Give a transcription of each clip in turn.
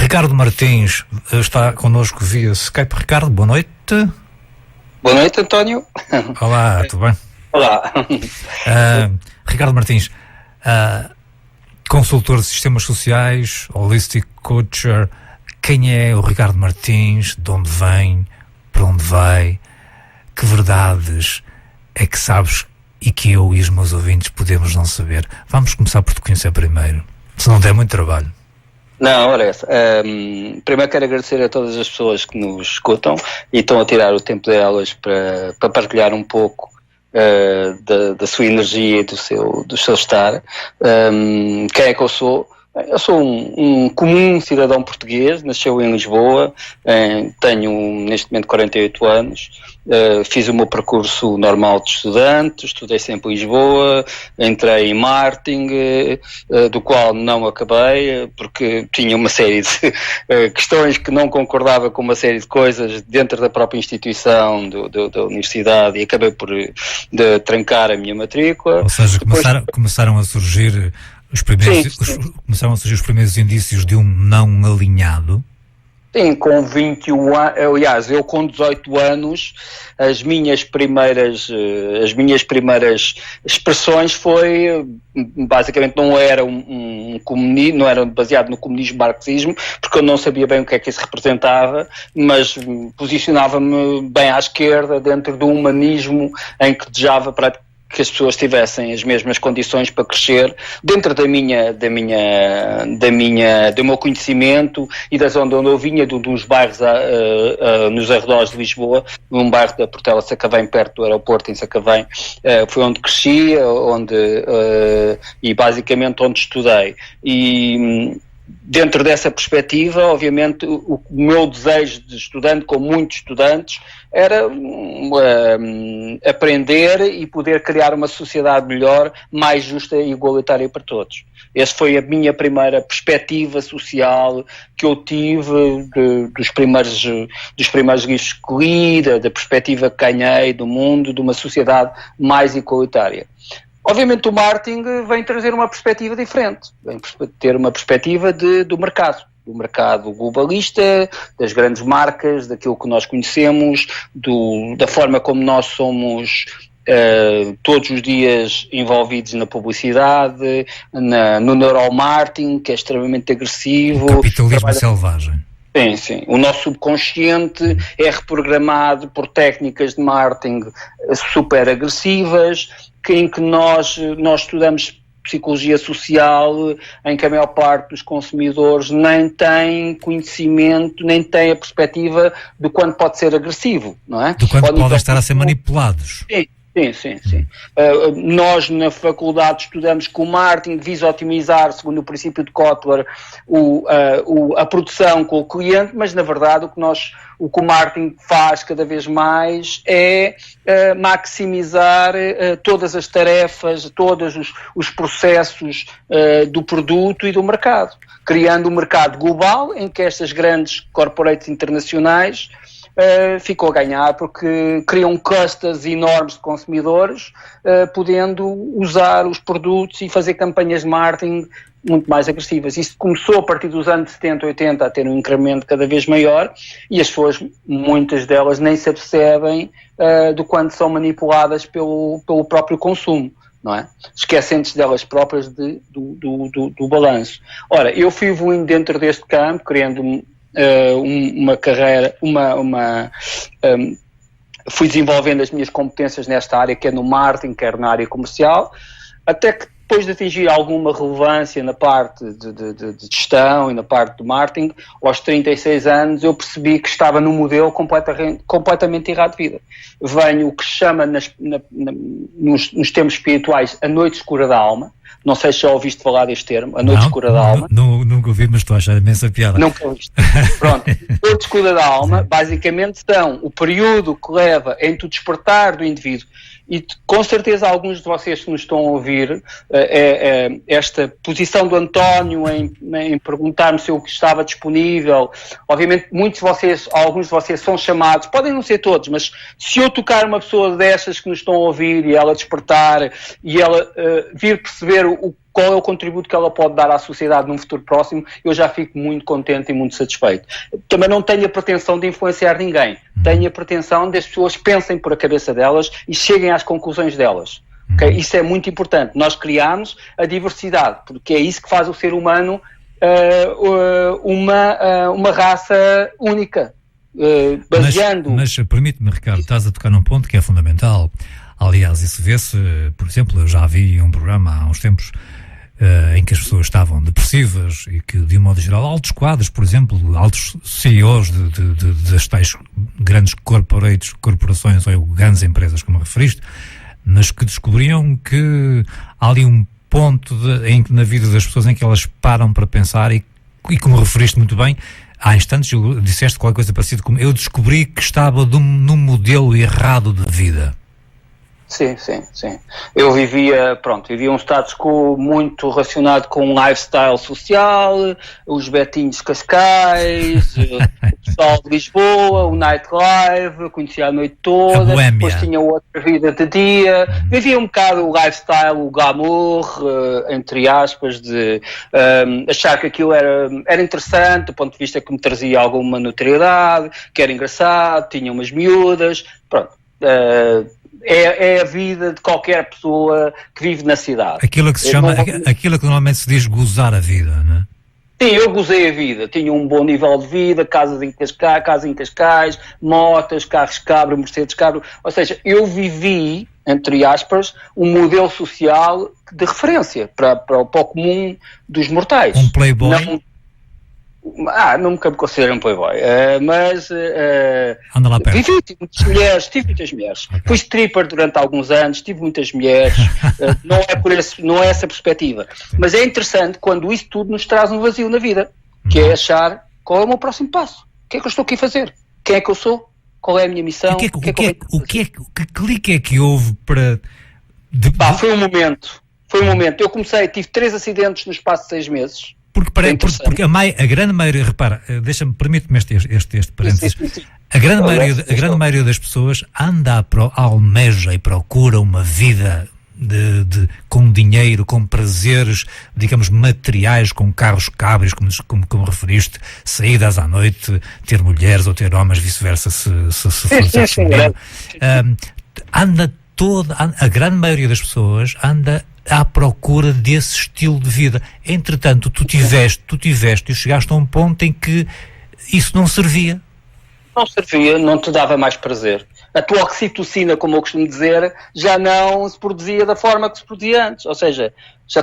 Ricardo Martins está connosco via Skype. Ricardo, boa noite. Boa noite, António. Olá, tudo bem? Olá. Ricardo Martins, consultor de sistemas sociais, holistic coacher. Quem é o Ricardo Martins? De onde vem? Para onde vai? Que verdades é que sabes e que eu e os meus ouvintes podemos não saber? Vamos começar por te conhecer primeiro, se não der muito trabalho. Não, olha essa. Primeiro quero agradecer a todas as pessoas que nos escutam e estão a tirar o tempo delas para partilhar um pouco da sua energia e do seu estar. Quem é que eu sou? Eu sou um comum cidadão português, nasceu em Lisboa, tenho neste momento 48 anos, fiz o meu percurso normal de estudante, estudei sempre em Lisboa, entrei em marketing, do qual não acabei, porque tinha uma série de questões que não concordava com uma série de coisas dentro da própria instituição da universidade e acabei por trancar a minha matrícula. Ou seja, começaram a surgir... Começaram a surgir os primeiros indícios de um não alinhado? Sim, com 21 anos, aliás, eu com 18 anos, as minhas primeiras expressões foi, basicamente não era um comunismo, não era baseado no comunismo marxismo, porque eu não sabia bem o que é que isso representava, mas posicionava-me bem à esquerda dentro do humanismo em que desejava que as pessoas tivessem as mesmas condições para crescer dentro do meu conhecimento e da zona onde eu vinha, de uns bairros nos arredores de Lisboa, num bairro da Portela Sacavém, perto do aeroporto em Sacavém, foi onde cresci, e basicamente onde estudei. E dentro dessa perspectiva, obviamente, o meu desejo de estudante, como muitos estudantes, era aprender e poder criar uma sociedade melhor, mais justa e igualitária para todos. Essa foi a minha primeira perspectiva social que eu tive dos primeiros livros que li, da perspectiva que ganhei do mundo, de uma sociedade mais igualitária. Obviamente o marketing vem trazer uma perspectiva diferente, vem ter uma perspectiva do mercado globalista, das grandes marcas, daquilo que nós conhecemos, da forma como nós somos todos os dias envolvidos na publicidade, no neuromarketing, que é extremamente agressivo. O capitalismo selvagem. Sim. O nosso subconsciente é reprogramado por técnicas de marketing super agressivas, em que nós estudamos psicologia social, em que a maior parte dos consumidores nem tem conhecimento, nem tem a perspectiva de quando pode ser agressivo, não é? De quando podem estar a ser manipulados. Sim. Nós na faculdade estudamos que o marketing visa otimizar, segundo o princípio de Kotler, a produção com o cliente, mas na verdade o que o marketing faz cada vez mais é maximizar todas as tarefas, todos os processos do produto e do mercado, criando um mercado global em que estas grandes corporates internacionais ficou a ganhar porque criam custas enormes de consumidores, podendo usar os produtos e fazer campanhas de marketing muito mais agressivas. Isso começou a partir dos anos 70, 80 a ter um incremento cada vez maior e as pessoas, muitas delas, nem se apercebem do quanto são manipuladas pelo próprio consumo, não é? Esquecendo-se delas próprias do balanço. Ora, eu fui evoluindo dentro deste campo, criando uma carreira, fui desenvolvendo as minhas competências nesta área, quer no marketing, quer na área comercial, até que depois de atingir alguma relevância na parte de gestão e na parte do marketing, aos 36 anos eu percebi que estava num modelo completamente errado de vida. Venho o que se chama nos termos espirituais a noite escura da alma. Não sei se já ouviste falar deste termo, a noite escura da alma. Nunca ouvi, mas estou a achar imensa piada. Nunca ouviste. Pronto, a noite escura da alma, basicamente são o período que leva entre o despertar do indivíduo e com certeza alguns de vocês que nos estão a ouvir, esta posição do António em perguntar-me se eu estava disponível, obviamente alguns de vocês são chamados, podem não ser todos, mas se eu tocar uma pessoa dessas que nos estão a ouvir e ela despertar e ela vir perceber qual é o contributo que ela pode dar à sociedade num futuro próximo, eu já fico muito contente e muito satisfeito. Também não tenho a pretensão de influenciar ninguém, tenho a pretensão de as pessoas pensem por a cabeça delas e cheguem às conclusões delas. Okay? Isso é muito importante. Nós criamos a diversidade, porque é isso que faz o ser humano uma raça única. Baseando... Mas permite-me, Ricardo, estás a tocar num ponto que é fundamental. Aliás, isso vê-se, por exemplo, eu já vi um programa há uns tempos em que as pessoas estavam depressivas e que, de um modo geral, altos quadros, por exemplo, altos CEOs das tais grandes corporações ou grandes empresas, como referiste, mas que descobriam que há ali um ponto na vida das pessoas em que elas param para pensar e como referiste muito bem, há instantes disseste qualquer coisa parecida como eu descobri que estava num modelo errado de vida. Sim. Eu vivia um status quo muito relacionado com um lifestyle social, os betinhos Cascais, o pessoal de Lisboa, o nightlife, conhecia a noite toda, depois tinha outra vida de dia, vivia um bocado o lifestyle, o glamour, entre aspas, de achar que aquilo era interessante, do ponto de vista que me trazia alguma notoriedade, que era engraçado, tinha umas miúdas, pronto. É a vida de qualquer pessoa que vive na cidade. Aquilo que se chama, aquilo que normalmente se diz gozar a vida, não é? Sim, eu gozei a vida. Tinha um bom nível de vida, casa em Cascais, motas, carros cabra, Mercedes cabra. Ou seja, eu vivi, entre aspas, um modelo social de referência para o comum dos mortais. Um playboy? Nunca me considero um playboy, mas anda lá perto. tive muitas mulheres. Okay. Fui stripper durante alguns anos, tive muitas mulheres, não é essa a perspectiva. Sim. Mas é interessante quando isso tudo nos traz um vazio na vida, que é achar qual é o meu próximo passo, o que é que eu estou aqui a fazer, quem é que eu sou, qual é a minha missão, que clique é que houve para... Foi um momento, eu tive 3 acidentes no espaço de 6 meses. Porque a grande maioria, repara, permite-me este parênteses, sim. A grande maioria das pessoas almeja e procura uma vida com dinheiro, com prazeres, digamos, materiais, com carros cabres, como referiste, saídas à noite, ter mulheres ou ter homens, vice-versa, se for feminino. A grande maioria das pessoas anda à procura desse estilo de vida. Entretanto, tu tiveste e chegaste a um ponto em que isso não servia. Não servia, não te dava mais prazer. A tua oxitocina, como eu costumo dizer, já não se produzia da forma que se produzia antes. Ou seja,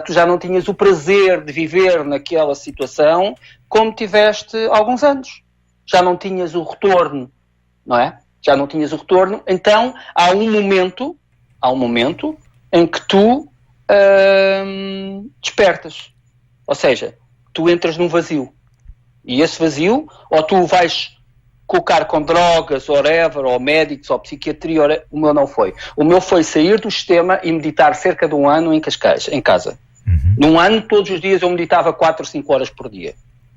tu já não tinhas o prazer de viver naquela situação como tiveste há alguns anos. Já não tinhas o retorno, não é? Já não tinhas o retorno. Então, há um momento em que tu despertas, ou seja, tu entras num vazio e esse vazio, ou tu vais colocar com drogas, ou médicos, ou psiquiatria, o meu não foi. O meu foi sair do sistema e meditar cerca de um ano em Cascais, em casa. Num ano, todos os dias eu meditava 4 ou 5 horas por dia.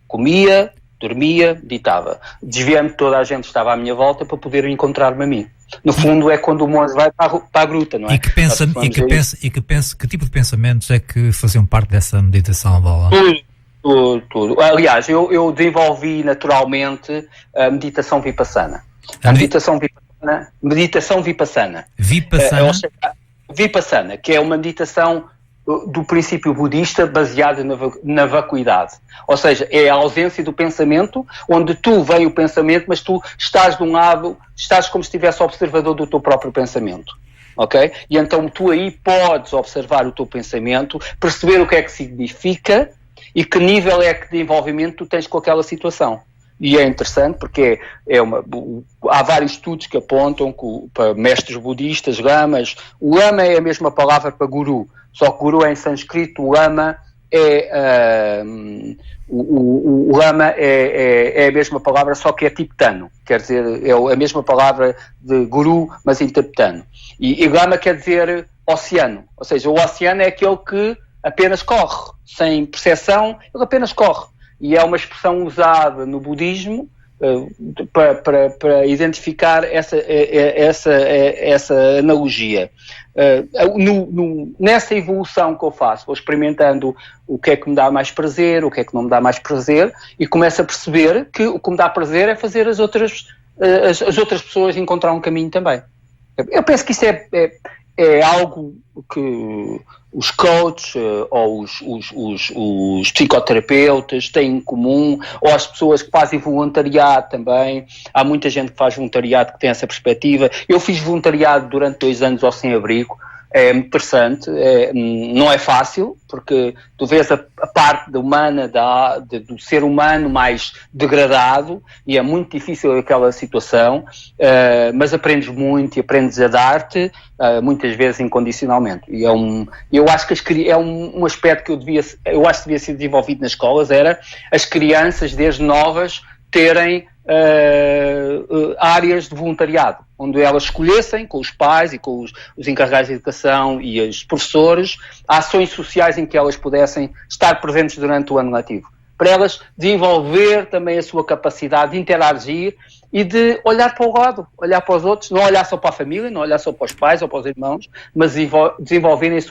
Comia, dormia, meditava. Desviando toda a gente que estava à minha volta para poder encontrar-me a mim. No fundo é quando o monge vai para a gruta, não é? Que tipo de pensamentos é que faziam parte dessa meditação, Bola? Tudo. Aliás, eu desenvolvi naturalmente a meditação vipassana. Meditação vipassana. Vipassana, que é uma meditação do princípio budista baseada na vacuidade. Ou seja, é a ausência do pensamento, onde tu vem o pensamento, mas tu estás de um lado, estás como se estivesse observador do teu próprio pensamento. Ok? E então tu aí podes observar o teu pensamento, perceber o que é que significa e que nível é que de envolvimento tu tens com aquela situação. E é interessante porque há vários estudos que apontam para mestres budistas, lamas. O lama é a mesma palavra para guru, só que guru é em sânscrito, o lama o lama é a mesma palavra, só que é tibetano, quer dizer, é a mesma palavra de guru, mas em tibetano. E lama quer dizer oceano, ou seja, o oceano é aquele que apenas corre, sem percepção, ele apenas corre. E é uma expressão usada no budismo para identificar essa analogia. Nessa evolução que eu faço, vou experimentando o que é que me dá mais prazer, o que é que não me dá mais prazer, e começo a perceber que o que me dá prazer é fazer as outras pessoas encontrar um caminho também. Eu penso que isso é algo que os coaches ou os psicoterapeutas têm em comum, ou as pessoas que fazem voluntariado também. Há muita gente que faz voluntariado que tem essa perspectiva. Eu fiz voluntariado durante 2 anos ao Sem-Abrigo. É muito interessante, não é fácil, porque tu vês a parte humana do ser humano mais degradado, e é muito difícil aquela situação, mas aprendes muito e aprendes a dar-te, muitas vezes incondicionalmente. E eu acho que é um aspecto que eu acho que devia ser desenvolvido nas escolas, era as crianças, desde novas, terem áreas de voluntariado, onde elas escolhessem, com os pais e com os encarregados de educação e os professores, ações sociais em que elas pudessem estar presentes durante o ano letivo, para elas desenvolver também a sua capacidade de interagir e de olhar para o lado, olhar para os outros, não olhar só para a família, não olhar só para os pais ou para os irmãos, mas desenvolverem a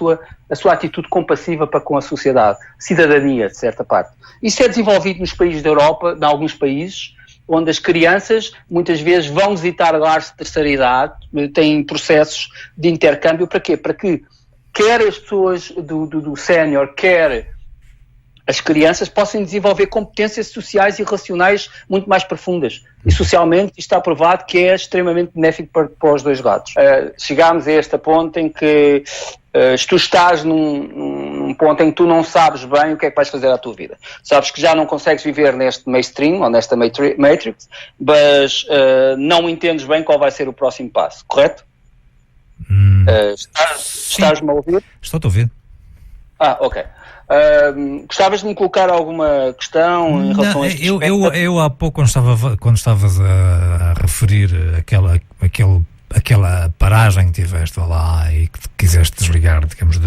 sua atitude compassiva para com a sociedade, cidadania, de certa parte. Isso é desenvolvido nos países da Europa, em alguns países, onde as crianças muitas vezes vão visitar lares de terceira idade, têm processos de intercâmbio. Para quê? Para que quer as pessoas do sénior, quer as crianças possam desenvolver competências sociais e relacionais muito mais profundas. E socialmente isto está provado que é extremamente benéfico para os dois lados. Chegámos a este ponto em que se tu estás num ponto em que tu não sabes bem o que é que vais fazer à tua vida. Sabes que já não consegues viver neste mainstream ou nesta matrix, mas não entendes bem qual vai ser o próximo passo, correto? Estás-me a ouvir? Estou-te a ouvir. Ok. Gostavas de me colocar alguma questão em relação a este eu há pouco, quando estavas a referir aquela paragem que tiveste lá e que quiseste desligar, digamos,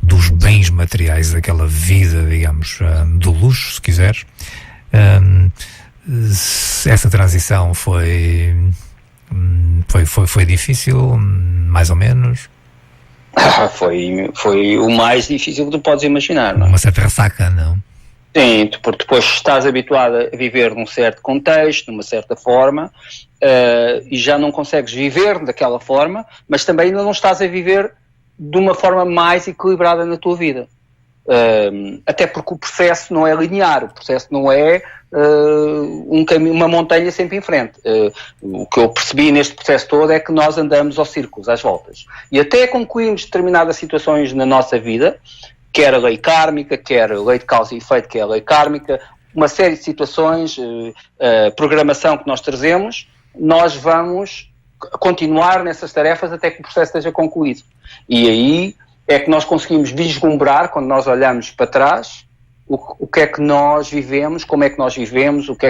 dos bens materiais daquela vida, digamos, do luxo, se quiseres, essa transição foi difícil, mais ou menos? Foi o mais difícil que tu podes imaginar, não é? Uma certa ressaca, não? Sim, porque depois estás habituado a viver num certo contexto, numa certa forma, e já não consegues viver daquela forma, mas também ainda não estás a viver de uma forma mais equilibrada na tua vida. Até porque o processo não é linear, o processo não é um caminho, uma montanha sempre em frente. O que eu percebi neste processo todo é que nós andamos aos círculos, às voltas. E até concluímos determinadas situações na nossa vida, quer a lei kármica, quer a lei de causa e efeito, que é a lei kármica, uma série de situações, programação que nós trazemos, nós vamos continuar nessas tarefas até que o processo esteja concluído. E aí é que nós conseguimos vislumbrar, quando nós olhamos para trás, o que é que nós vivemos, como é que nós vivemos, o que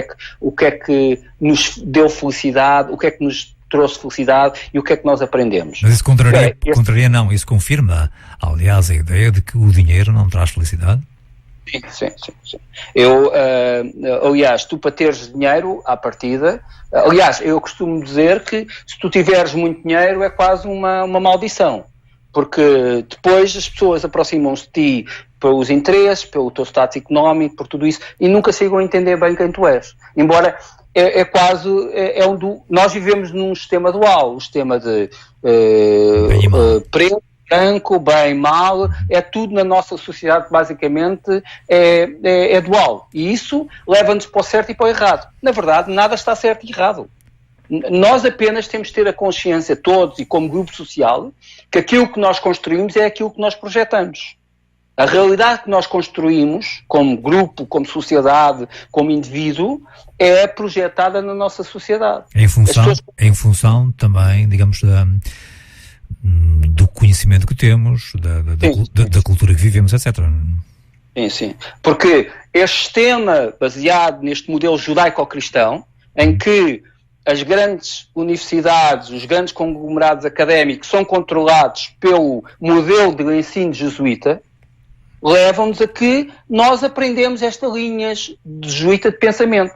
é que nos deu felicidade, o que é que nos trouxe felicidade e o que é que nós aprendemos. Mas isso contraria não, isso confirma, aliás, a ideia de que o dinheiro não traz felicidade? Sim. Aliás, tu para teres dinheiro à partida, aliás, eu costumo dizer que se tu tiveres muito dinheiro é quase uma maldição, porque depois as pessoas aproximam-se de ti pelos interesses, pelo teu status económico, por tudo isso, e nunca chegam a entender bem quem tu és. Embora nós vivemos num sistema dual, o sistema de preto, branco, bem, mal, é tudo na nossa sociedade, basicamente, é dual. E isso leva-nos para o certo e para o errado. Na verdade, nada está certo e errado. Nós apenas temos de ter a consciência, todos e como grupo social, que aquilo que nós construímos é aquilo que nós projetamos. A realidade que nós construímos, como grupo, como sociedade, como indivíduo, é projetada na nossa sociedade. Em função também, digamos, do conhecimento que temos, da cultura que vivemos, etc. Sim. Porque este sistema baseado neste modelo judaico-cristão, em que as grandes universidades, os grandes conglomerados académicos são controlados pelo modelo de ensino jesuíta, levam-nos a que nós aprendemos estas linhas de jesuíta de pensamento.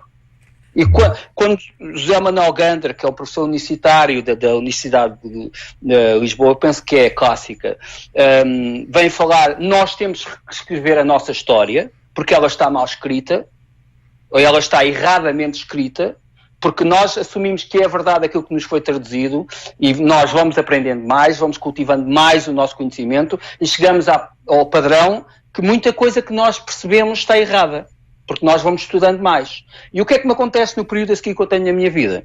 E quando José Manuel Gander, que é o professor universitário da Universidade de Lisboa, penso que é clássica, vem falar, nós temos que escrever a nossa história, porque ela está mal escrita, ou ela está erradamente escrita, porque nós assumimos que é verdade aquilo que nos foi traduzido e nós vamos aprendendo mais, vamos cultivando mais o nosso conhecimento e chegamos ao padrão que muita coisa que nós percebemos está errada, porque nós vamos estudando mais. E o que é que me acontece no período a seguir que eu tenho na minha vida?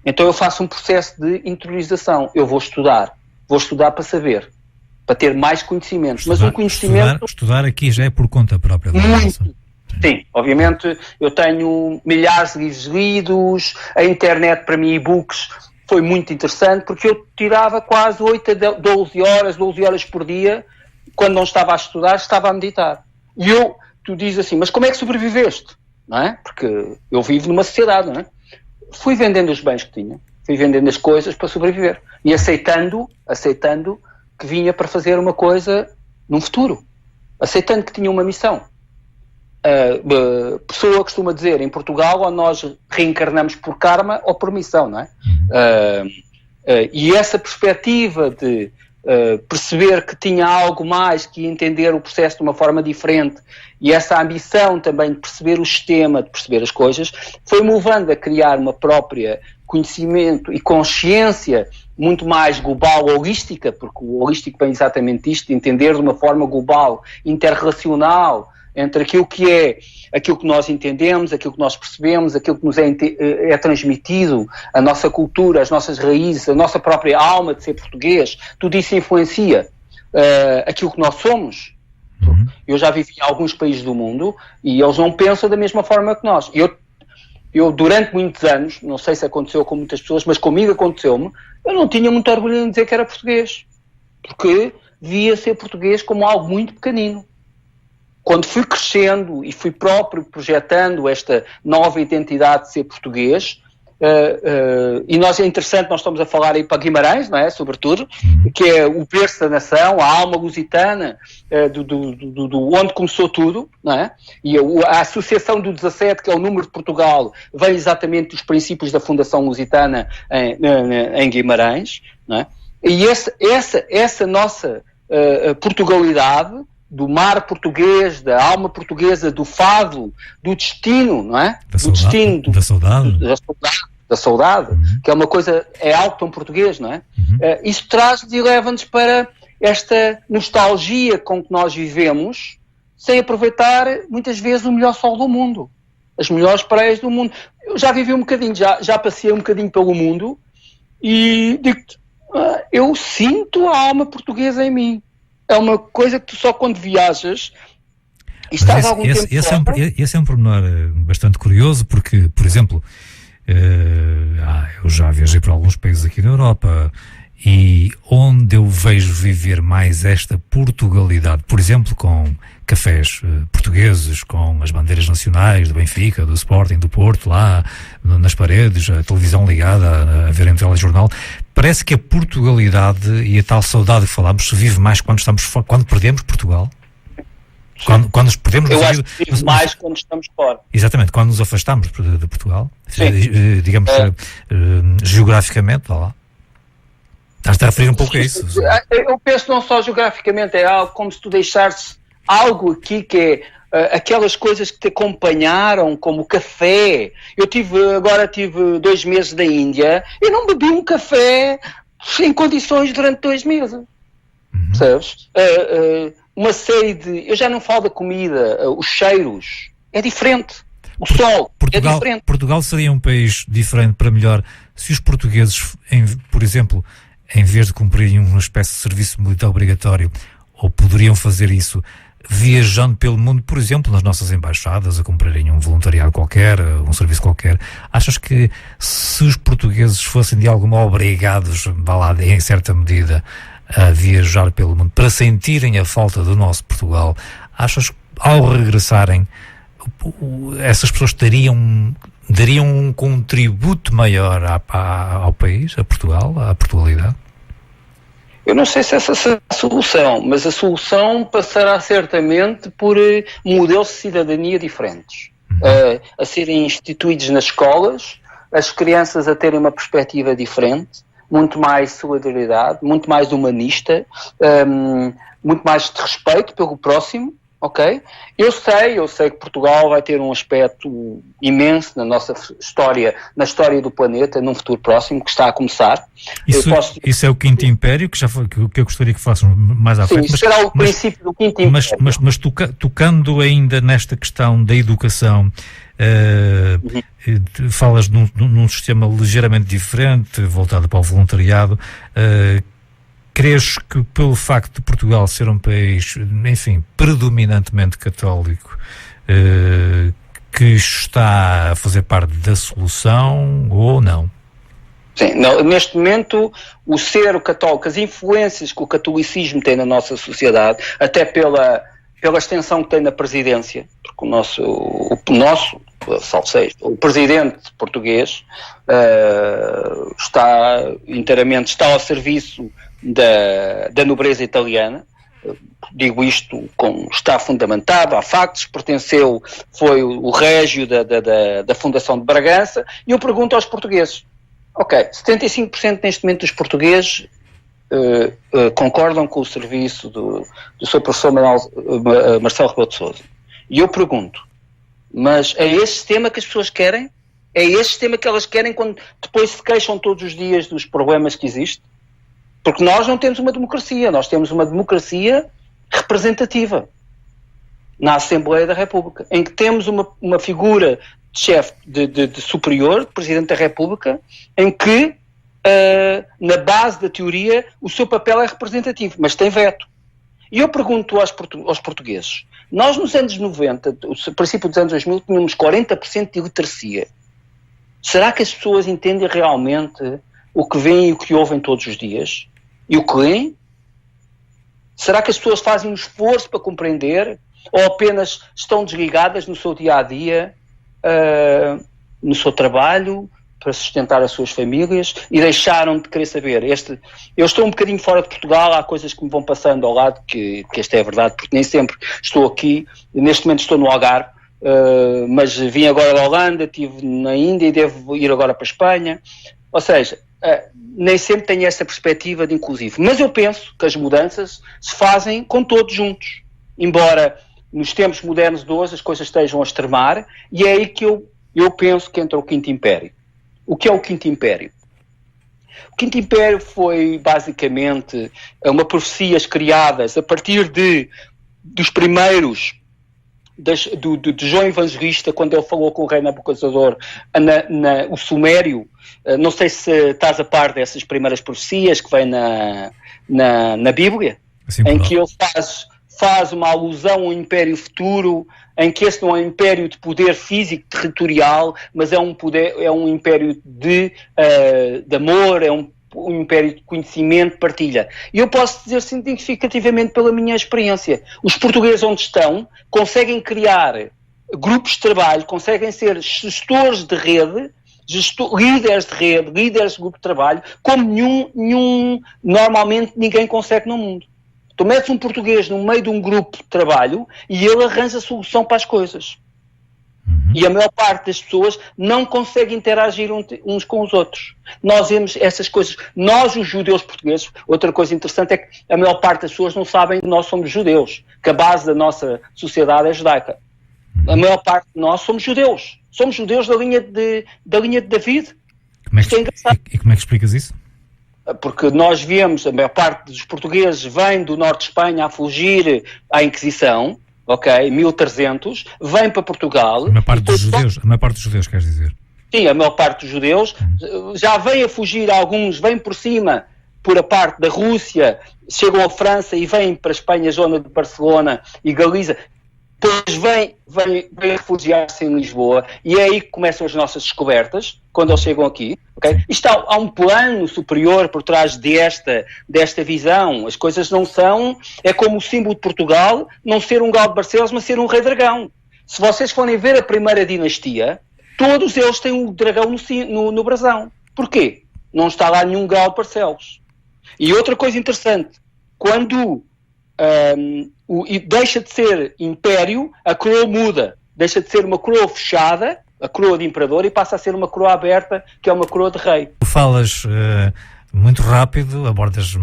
Então eu faço um processo de interiorização, eu vou estudar para saber, para ter mais conhecimentos, mas um conhecimento... Estudar aqui já é por conta própria. Muito. Sim, obviamente eu tenho milhares de livros lidos, a internet para mim, e-books, foi muito interessante, porque eu tirava quase 8 a 12 horas por dia, quando não estava a estudar, estava a meditar. E tu dizes assim, mas como é que sobreviveste? Não é? Porque eu vivo numa sociedade, não é? Fui vendendo os bens que tinha, fui vendendo as coisas para sobreviver, e aceitando que vinha para fazer uma coisa num futuro, aceitando que tinha uma missão. A pessoa costuma dizer, em Portugal, ou nós reencarnamos por karma ou por missão, não é? E essa perspectiva de perceber que tinha algo mais, que entender o processo de uma forma diferente, e essa ambição também de perceber o sistema, de perceber as coisas, foi-me levando a criar uma própria conhecimento e consciência muito mais global, holística, porque o holístico vem exatamente isto, de entender de uma forma global, interrelacional, entre aquilo que nós entendemos, aquilo que nós percebemos, aquilo que nos é transmitido, a nossa cultura, as nossas raízes, a nossa própria alma de ser português, tudo isso influencia aquilo que nós somos. Eu já vivi em alguns países do mundo e eles não pensam da mesma forma que nós. Eu durante muitos anos, não sei se aconteceu com muitas pessoas, mas comigo aconteceu-me, eu não tinha muito orgulho em dizer que era português, porque via ser português como algo muito pequenino. Quando fui crescendo e fui próprio projetando esta nova identidade de ser português, e nós é interessante, nós estamos a falar aí para Guimarães, não é? Sobretudo, que é o berço da nação, a alma lusitana, onde começou tudo, não é? E a associação do 17, que é o número de Portugal, vem exatamente dos princípios da Fundação Lusitana em Guimarães, não é? E essa nossa Portugalidade, do mar português, da alma portuguesa, do fado, do destino, não é? Da saudade, que é uma coisa, é algo tão português, não é? Isso traz-nos e leva-nos para esta nostalgia com que nós vivemos, sem aproveitar, muitas vezes, o melhor sol do mundo, as melhores praias do mundo. Eu já vivi um bocadinho, já passei um bocadinho pelo mundo, e digo-te, eu sinto a alma portuguesa em mim. É uma coisa que tu só quando viajas e estás algum tempo fora... Esse é um pormenor bastante curioso, porque, por exemplo, eu já viajei para alguns países aqui na Europa e onde eu vejo viver mais esta Portugalidade, por exemplo, com cafés portugueses, com as bandeiras nacionais do Benfica, do Sporting, do Porto, lá nas paredes, a televisão ligada a ver em telejornal, parece que a Portugalidade e a tal saudade que falámos se vive mais quando perdemos Portugal. Quando nos perdemos... Eu acho que vive mais quando estamos fora. Exatamente, quando nos afastamos de Portugal, digamos, geograficamente, vá lá. Estás-te a referir um pouco a isso? Eu penso não só geograficamente, é algo como se tu deixares algo aqui que é aquelas coisas que te acompanharam, como o café. Eu agora tive 2 meses da Índia e não bebi um café em condições durante 2 meses. Sabes? Uma série de... Eu já não falo da comida, os cheiros. É diferente. O sol é diferente. Portugal seria um país diferente para melhor se os portugueses, por exemplo, em vez de cumprirem uma espécie de serviço militar obrigatório, ou poderiam fazer isso viajando pelo mundo, por exemplo, nas nossas embaixadas, a cumprirem um voluntariado qualquer, um serviço qualquer. Achas que se os portugueses fossem de alguma obrigados, vá lá, em certa medida, a viajar pelo mundo, para sentirem a falta do nosso Portugal, achas que ao regressarem, essas pessoas dariam um contributo maior ao país, a Portugal, à Portugalidade? Eu não sei se essa será a solução, mas a solução passará certamente por modelos de cidadania diferentes. a serem instituídos nas escolas, as crianças a terem uma perspectiva diferente, muito mais solidariedade, muito mais humanista, muito mais de respeito pelo próximo, ok? Eu sei que Portugal vai ter um aspecto imenso na nossa história, na história do planeta, num futuro próximo, que está a começar. Isso é o Quinto Império, que eu gostaria que façam mais à frente. Sim, será o princípio do Quinto Império. Mas tocando ainda nesta questão da educação, falas num sistema ligeiramente diferente, voltado para o voluntariado. Crees que pelo facto de Portugal ser um país, enfim, predominantemente católico, que está a fazer parte da solução ou não? Sim, não, neste momento o ser católico, as influências que o catolicismo tem na nossa sociedade, até pela extensão que tem na presidência, porque o presidente português está ao serviço da nobreza italiana. Digo isto está fundamentado, há factos, foi o régio da Fundação de Bragança, e eu pergunto aos portugueses, 75% neste momento dos portugueses concordam com o serviço do Sr. Professor Marcelo Rebelo de Sousa. E eu pergunto, mas é esse sistema que as pessoas querem? É esse sistema que elas querem quando depois se queixam todos os dias dos problemas que existem? Porque nós não temos uma democracia, nós temos uma democracia representativa na Assembleia da República, em que temos uma figura de chefe de superior, de Presidente da República, em que, na base da teoria, o seu papel é representativo, mas tem veto. E eu pergunto aos portugueses, nós nos anos 90, no princípio dos anos 2000, tínhamos 40% de iliteracia. Será que as pessoas entendem realmente o que veem e o que ouvem todos os dias? E o que leem? Será que as pessoas fazem um esforço para compreender? Ou apenas estão desligadas no seu dia-a-dia, no seu trabalho, para sustentar as suas famílias, e deixaram de querer saber? Eu estou um bocadinho fora de Portugal, há coisas que me vão passando ao lado, que esta é a verdade, porque nem sempre estou aqui. Neste momento estou no Algarve, mas vim agora da Holanda, estive na Índia e devo ir agora para a Espanha. Ou seja, nem sempre tenho essa perspectiva de inclusivo. Mas eu penso que as mudanças se fazem com todos juntos. Embora nos tempos modernos de hoje as coisas estejam a extremar, e é aí que eu penso que entra o Quinto Império. O que é o Quinto Império? O Quinto Império foi basicamente uma profecias criadas a partir dos primeiros, de João Evangelista, quando ele falou com o rei Nabucodonosor, o Sumério. Não sei se estás a par dessas primeiras profecias que vêm na Bíblia, assim, em que ele faz uma alusão a um império futuro, em que esse não é um império de poder físico, territorial, mas é um império de amor, é um império de conhecimento, de partilha. E eu posso dizer significativamente pela minha experiência, os portugueses onde estão conseguem criar grupos de trabalho, conseguem ser gestores de rede, líderes de rede, líderes de grupo de trabalho, como normalmente ninguém consegue no mundo. Tu metes um português no meio de um grupo de trabalho e ele arranja a solução para as coisas. E a maior parte das pessoas não consegue interagir uns com os outros. Nós vemos essas coisas. Nós, os judeus portugueses, outra coisa interessante é que a maior parte das pessoas não sabem que nós somos judeus, que a base da nossa sociedade é judaica. A maior parte de nós somos judeus. Somos judeus da linha de David. Isto é engraçado. E como é que explicas isso? Porque nós viemos, a maior parte dos portugueses vem do norte de Espanha a fugir à Inquisição, 1300, vem para Portugal. A maior parte dos judeus, queres dizer? Sim, a maior parte dos judeus já vem a fugir, alguns vêm por cima, por a parte da Rússia, chegam à França e vêm para a Espanha, zona de Barcelona e Galiza. Depois vem refugiar-se em Lisboa, e é aí que começam as nossas descobertas, quando eles chegam aqui. Há um plano superior por trás desta visão. As coisas não são... É como o símbolo de Portugal não ser um galo de Barcelos, mas ser um rei dragão. Se vocês forem ver a primeira dinastia, todos eles têm um dragão no brasão. Porquê? Não está lá nenhum galo de Barcelos. E outra coisa interessante, quando... e deixa de ser império, a coroa muda. deixa de ser uma coroa fechada, a coroa de imperador, e passa a ser uma coroa aberta, que é uma coroa de rei. Tu falas muito rápido, abordas...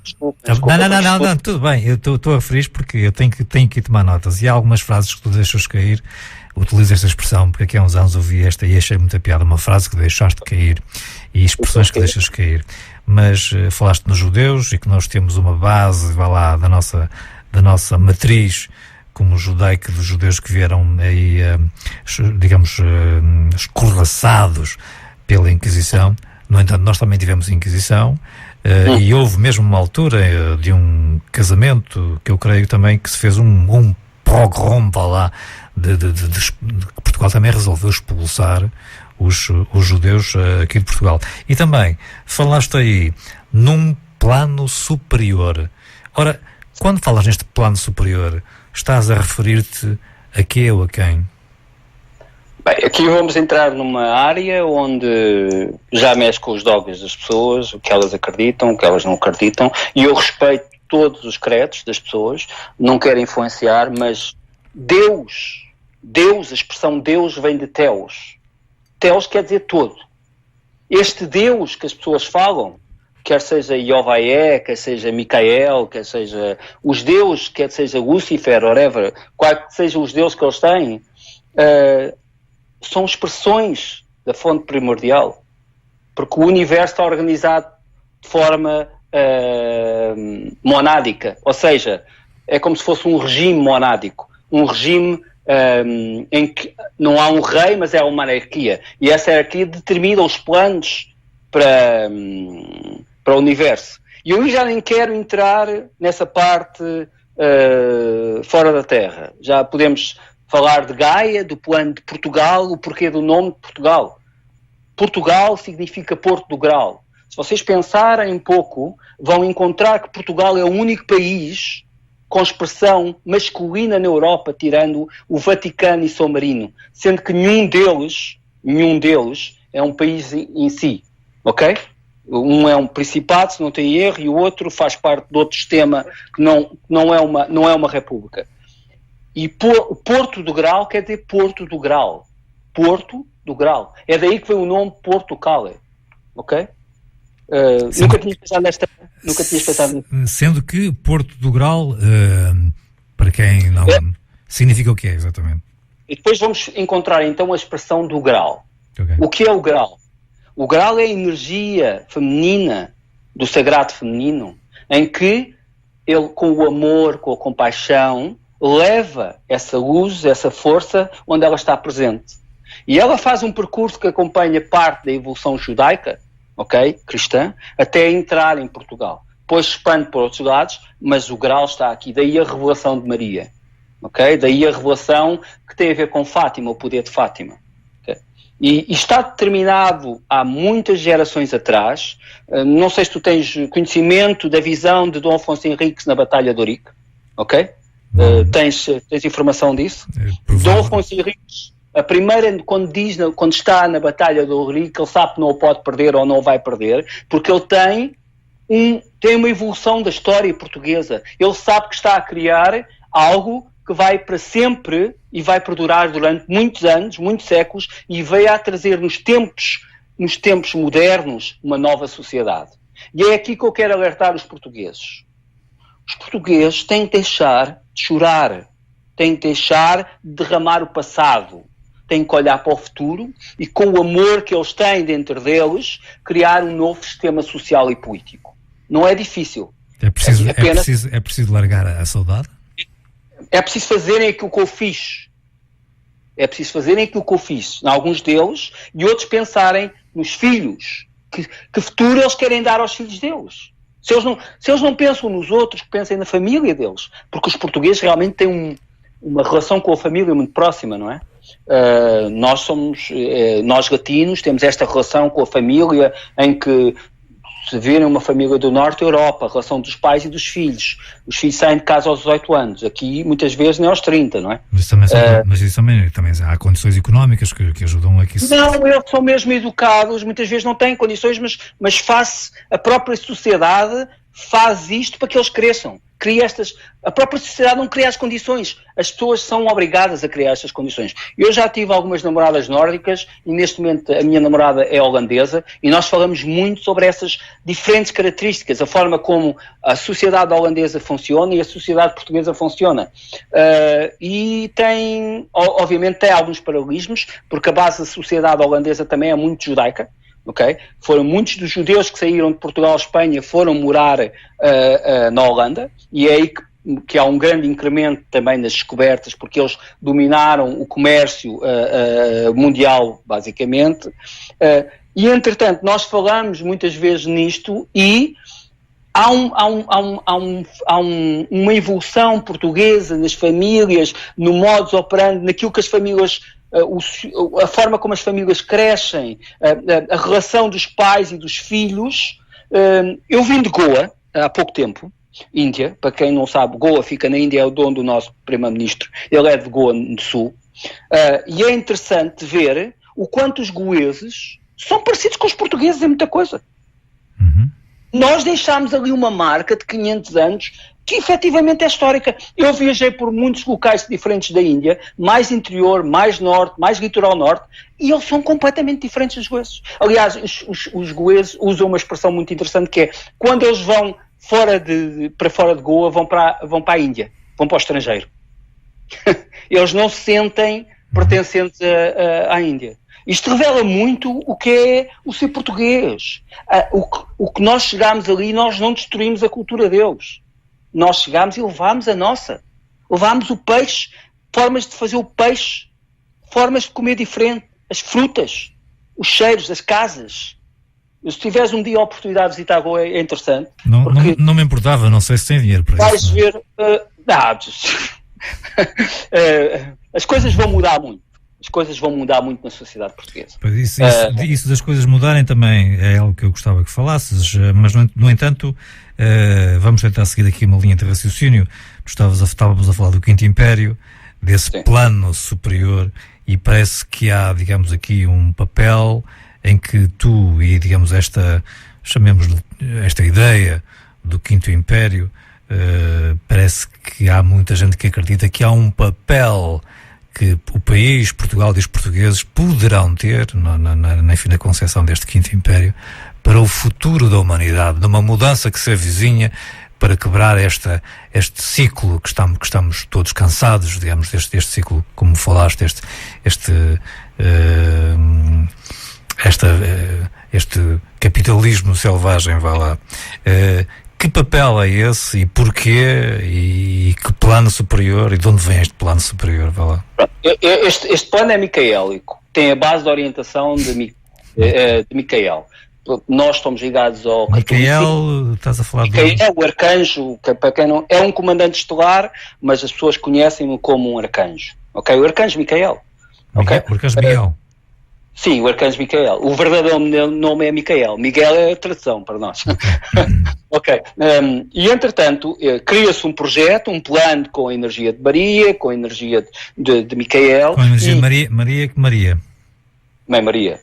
Desculpa. Não, tudo bem, eu estou a referir porque eu tenho que tomar notas, e há algumas frases que tu deixas cair. Utilizo esta expressão porque aqui há uns anos ouvi esta e achei muita piada, uma frase que deixaste cair e expressões que deixas cair. Mas falaste nos judeus e que nós temos uma base, vá lá, da nossa matriz como judaica, dos judeus que vieram aí, digamos, escorraçados pela Inquisição. No entanto, nós também tivemos Inquisição, e houve mesmo uma altura de um casamento que eu creio também que se fez um pogrom, vá lá, que Portugal também resolveu expulsar os judeus aqui de Portugal. E também falaste aí num plano superior. Ora, quando falas neste plano superior, estás a referir-te a quê ou a quem? Bem, aqui vamos entrar numa área onde já mexe com os dogmas das pessoas, o que elas acreditam, o que elas não acreditam, e eu respeito todos os credos das pessoas, não quero influenciar, mas Deus, a expressão Deus vem de Theos. Theos quer dizer todo. Este Deus que as pessoas falam, quer seja Yovaé, quer seja Micael, quer seja os deuses, quer seja Lúcifer, whatever, quais que sejam os deuses que eles têm, são expressões da fonte primordial. Porque o universo está organizado de forma monádica, ou seja, é como se fosse um regime monádico, um regime em que não há um rei, mas é uma hierarquia, e essa hierarquia determina os planos para o universo. E eu já nem quero entrar nessa parte fora da Terra. Já podemos falar de Gaia, do plano de Portugal, o porquê do nome de Portugal. Portugal significa Porto do Grau. Se vocês pensarem um pouco, vão encontrar que Portugal é o único país com expressão masculina na Europa, tirando o Vaticano e São Marino, sendo que nenhum deles é um país em si, ok? Um é um principado, se não tem erro, e o outro faz parte de outro sistema que não é uma república. E Porto do Grau quer dizer Porto do Grau. Porto do Grau. É daí que vem o nome Portugal, ok? Nunca tinhas pensado nisso. Sendo que Porto do Grau, para quem não... significa o que é, exatamente? E depois vamos encontrar, então, a expressão do grau. Okay. O que é o grau? O grau é a energia feminina, do sagrado feminino, em que ele, com o amor, com a compaixão, leva essa luz, essa força, onde ela está presente. E ela faz um percurso que acompanha parte da evolução judaica, ok, cristã, até entrar em Portugal. Depois se expande para outros lados, mas o grau está aqui. Daí a revelação de Maria, ok? Daí a revelação que tem a ver com Fátima, o poder de Fátima. Okay? E está determinado há muitas gerações atrás. Não sei se tu tens conhecimento da visão de Dom Afonso Henriques na Batalha de Ourique, ok? Tens informação disso? Dom Afonso Henriques, a primeira, quando está na Batalha de Ourique, ele sabe que não o pode perder ou não o vai perder, porque ele tem uma evolução da história portuguesa. Ele sabe que está a criar algo que vai para sempre e vai perdurar durante muitos anos, muitos séculos, e veio a trazer nos tempos modernos uma nova sociedade. E é aqui que eu quero alertar os portugueses. Os portugueses têm que deixar de chorar, têm que deixar de derramar o passado, têm que olhar para o futuro e, com o amor que eles têm dentro deles, criar um novo sistema social e político. Não é difícil. É preciso largar a saudade? É preciso fazerem aquilo que eu fiz. É preciso fazerem aquilo que eu fiz. Em alguns deles, e outros pensarem nos filhos. Que futuro eles querem dar aos filhos deles? Se eles não pensam nos outros, que pensem na família deles. Porque os portugueses realmente têm uma relação com a família muito próxima, não é? Nós latinos temos esta relação com a família, em que se virem uma família do norte da Europa, a relação dos pais e dos filhos. Os filhos saem de casa aos 18 anos. Aqui, muitas vezes, nem aos 30, não é? Mas isso também há condições económicas que ajudam a que isso... Não, eles são mesmo educados, muitas vezes não têm condições, mas face a própria sociedade faz isto para que eles cresçam. A própria sociedade não cria as condições, as pessoas são obrigadas a criar estas condições. Eu já tive algumas namoradas nórdicas e neste momento a minha namorada é holandesa e nós falamos muito sobre essas diferentes características, a forma como a sociedade holandesa funciona e a sociedade portuguesa funciona. E obviamente tem alguns paralelismos, porque a base da sociedade holandesa também é muito judaica. Okay? Foram muitos dos judeus que saíram de Portugal à Espanha foram morar na Holanda e é aí que há um grande incremento também nas descobertas, porque eles dominaram o comércio mundial, basicamente. E, entretanto, nós falamos muitas vezes nisto e há uma evolução portuguesa nas famílias, no modus operandi, naquilo que as famílias... a forma como as famílias crescem, a relação dos pais e dos filhos. Eu vim de Goa há pouco tempo, Índia, para quem não sabe, Goa fica na Índia, é o dono do nosso primeiro-ministro, ele é de Goa do Sul, e é interessante ver o quanto os goeses são parecidos com os portugueses em muita coisa. Uhum. Nós deixámos ali uma marca de 500 anos que efetivamente é histórica. Eu viajei por muitos locais diferentes da Índia, mais interior, mais norte, mais litoral norte, e eles são completamente diferentes dos goeses. Aliás, os goeses usam uma expressão muito interessante que é, quando eles vão para fora de Goa, vão para a Índia, vão para o estrangeiro. Eles não se sentem pertencentes à Índia. Isto revela muito o que é o ser português. O que nós chegámos ali, nós não destruímos a cultura deles. Nós chegámos e levámos a nossa. Levámos o peixe, formas de fazer o peixe, formas de comer diferente, as frutas, os cheiros, as casas. Se tiveres um dia a oportunidade de visitar Goa, é interessante. Não me importava, não sei se tem dinheiro para isso. Vais ver... as coisas vão mudar muito. As coisas vão mudar muito na sociedade portuguesa. Isso das coisas mudarem também é algo que eu gostava que falasses, mas no entanto, vamos tentar seguir aqui uma linha de raciocínio. Estávamos a falar do Quinto Império, desse Sim. plano superior, e parece que há, digamos, aqui um papel em que tu e, digamos, chamemos-lhe esta ideia do Quinto Império, parece que há muita gente que acredita que há um papel que o país, Portugal e os portugueses poderão ter, enfim, na concepção deste Quinto Império, para o futuro da humanidade, numa mudança que se avizinha, para quebrar este ciclo que estamos todos cansados, digamos, deste ciclo, como falaste, este capitalismo selvagem, vá lá. Que papel é esse e porquê e que plano superior e de onde vem este plano superior? Vá lá. Este plano é micaélico, tem a base de orientação de Micael. Nós estamos ligados ao Micael, estás a falar Micael, o arcanjo, que para quem não é um comandante estelar, mas as pessoas conhecem-no como um arcanjo. Ok? O arcanjo Micael. Okay? O arcanjo Miguel. Sim, o arcanjo Micael. O verdadeiro nome é Micael. Miguel é a tradução para nós. Ok. E, entretanto, cria-se um projeto, um plano com a energia de Maria, com a energia de Micael. Com a energia de Maria, que Maria? Mãe Maria.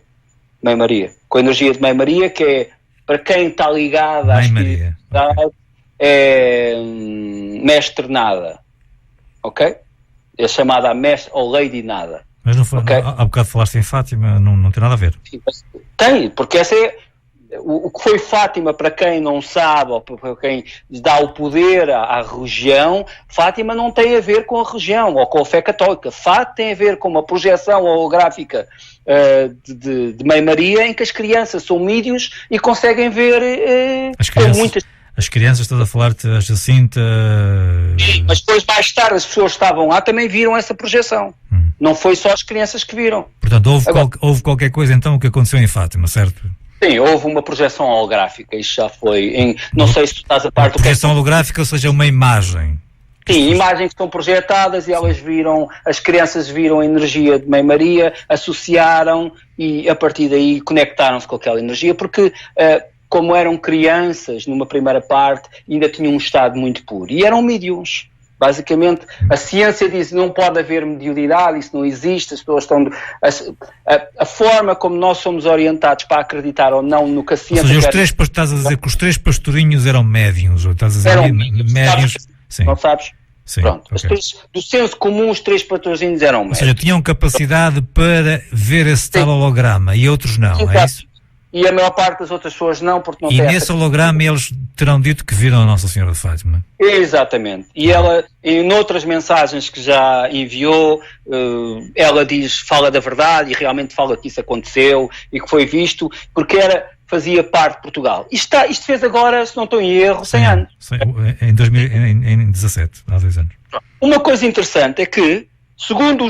Com a energia de Mãe Maria, que é, para quem está ligado à espiritualidade, okay. É mestre nada. Ok? É chamada a mestre ou Lady Nada. Mas não foi, okay. Há bocado falaste em Fátima, não tem nada a ver. Sim, tem, porque essa é o que foi Fátima, para quem não sabe, ou para quem dá o poder à religião. Fátima não tem a ver com a religião ou com a fé católica. Fátima tem a ver com uma projeção holográfica de Mãe Maria, em que as crianças são mídios e conseguem ver muitas. As crianças, estás a falar-te, a Jacinta... Sim, mas depois, mais tarde, as pessoas que estavam lá também viram essa projeção. Não foi só as crianças que viram. Portanto, houve qualquer coisa, então, que aconteceu em Fátima, certo? Sim, houve uma projeção holográfica. Isso já foi... Não sei se tu estás a par do que é... Projeção holográfica, ou seja, uma imagem. Sim, imagens que estão projetadas e elas viram... As crianças viram a energia de Mãe Maria, associaram e, a partir daí, conectaram-se com aquela energia, porque... como eram crianças numa primeira parte, ainda tinham um estado muito puro. E eram médiums. Basicamente, a ciência diz que não pode haver mediocridade, isso não existe, as pessoas estão... A forma como nós somos orientados para acreditar ou não no que a ciência... Ou seja, estás a dizer que os 3 pastorinhos eram médiums, ou estás a dizer eram médiums... Sim. Não sabes? Sim, pronto. Okay. Do senso comum, os 3 pastorinhos eram médiums. Ou seja, tinham capacidade para ver esse tal holograma, e outros não, é isso? E a maior parte das outras pessoas não, porque não tem. E nesse holograma eles terão dito que viram a Nossa Senhora de Fátima. Exatamente. E ela, em outras mensagens que já enviou, ela fala da verdade e realmente fala que isso aconteceu e que foi visto, porque fazia parte de Portugal. Isto fez agora, se não estou em erro, 100 anos. Em 2017, há 2 anos. Uma coisa interessante é que, segundo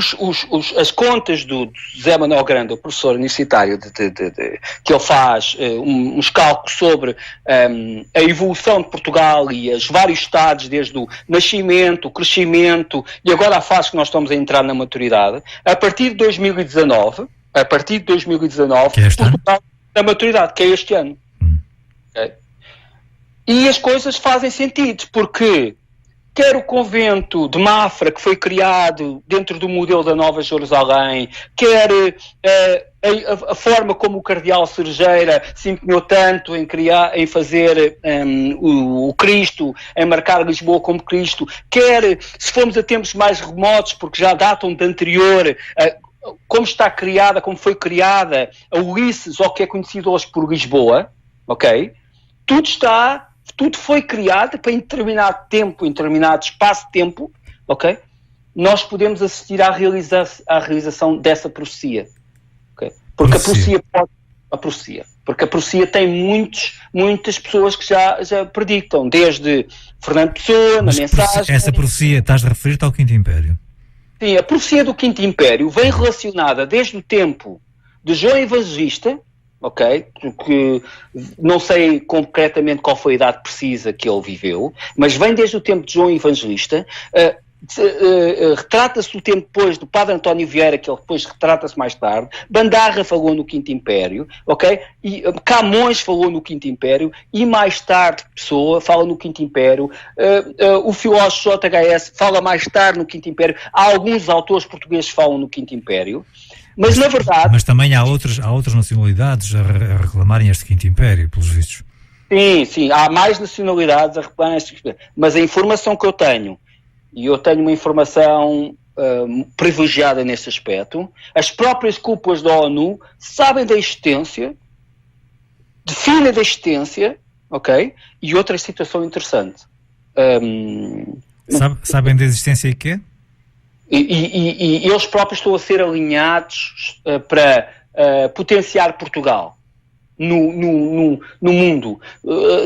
as contas do José Manuel Grande, o professor universitário, que ele faz uns cálculos sobre a evolução de Portugal e os vários estados, desde o nascimento, o crescimento e agora a fase que nós estamos a entrar na maturidade, a partir de 2019, Portugal na maturidade, que é este ano. Okay? E as coisas fazem sentido, porque... quer o convento de Mafra, que foi criado dentro do modelo da Nova Jerusalém, quer a forma como o cardeal Cerejeira se empenhou tanto em fazer o Cristo, em marcar Lisboa como Cristo, quer, se formos a tempos mais remotos, porque já datam de anterior, como foi criada a Ulisses, ou que é conhecido hoje por Lisboa, ok? Tudo foi criado para em determinado tempo, em determinado espaço de tempo, ok? Nós podemos assistir à realização dessa profecia, ok? Porque porque a profecia tem muitas pessoas que já predictam, desde Fernando Pessoa, na mensagem... Essa profecia, estás a referir-te ao Quinto Império? Sim, a profecia do Quinto Império vem relacionada desde o tempo de João Evangelista, ok, que não sei concretamente qual foi a idade precisa que ele viveu, mas vem desde o tempo de João Evangelista, retrata-se o tempo depois do Padre António Vieira, que ele depois retrata-se mais tarde, Bandarra falou no Quinto Império, ok, e Camões falou no Quinto Império, e mais tarde Pessoa fala no Quinto Império, o filósofo JHS fala mais tarde no Quinto Império, há alguns autores portugueses que falam no Quinto Império. Mas na verdade... Mas também há outras nacionalidades a reclamarem este Quinto Império, pelos vistos. Sim, há mais nacionalidades a reclamarem este Quinto Império. Mas a informação que eu tenho, e eu tenho uma informação privilegiada nesse aspecto, as próprias cúpulas da ONU sabem da existência, definem da existência, ok? E outra situação interessante. Sabem da existência e quê? E eles próprios estão a ser alinhados para potenciar Portugal no mundo.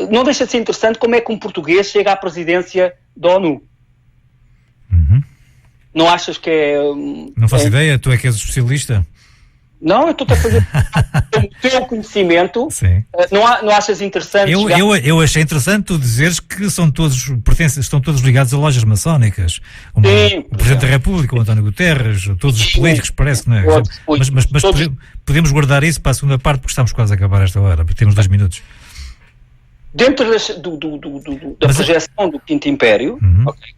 Não deixa de ser interessante como é que um português chega à presidência da ONU. Uhum. Não achas que é... Não faço ideia, tu é que és o especialista? Não, eu estou a fazer o teu conhecimento. Sim. Não achas interessante? Eu achei interessante tu dizeres que estão todos ligados a lojas maçónicas. Sim, o Presidente da República, o António Guterres, todos os políticos, parece que não é? Mas podemos guardar isso para a segunda parte, porque estamos quase a acabar esta hora, porque temos 2 minutos. Dentro da projeção do Quinto Império, okay,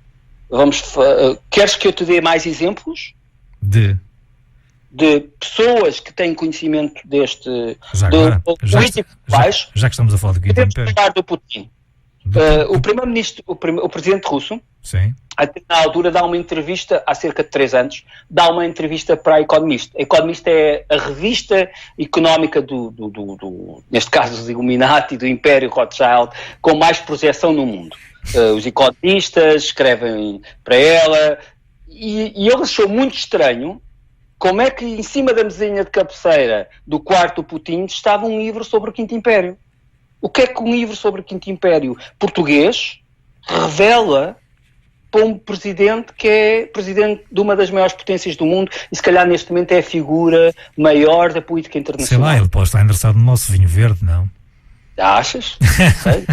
queres que eu te dê mais exemplos? De pessoas que têm conhecimento deste já que estamos a falar do Quinto Império. Falar do Putin. O primeiro-ministro, o presidente russo, sim, na altura dá uma entrevista, há cerca de 3 anos, dá uma entrevista para a Economist. A Economist é a revista económica neste caso, dos Illuminati, do Império Rothschild, com mais projeção no mundo. Os economistas escrevem para ela, e ele achou muito estranho como é que em cima da mesinha de cabeceira do quarto do Putin estava um livro sobre o Quinto Império. O que é que um livro sobre o Quinto Império português revela para um presidente que é presidente de uma das maiores potências do mundo e se calhar neste momento é a figura maior da política internacional? Sei lá, ele pode estar interessado no nosso vinho verde, não? Achas? Sei.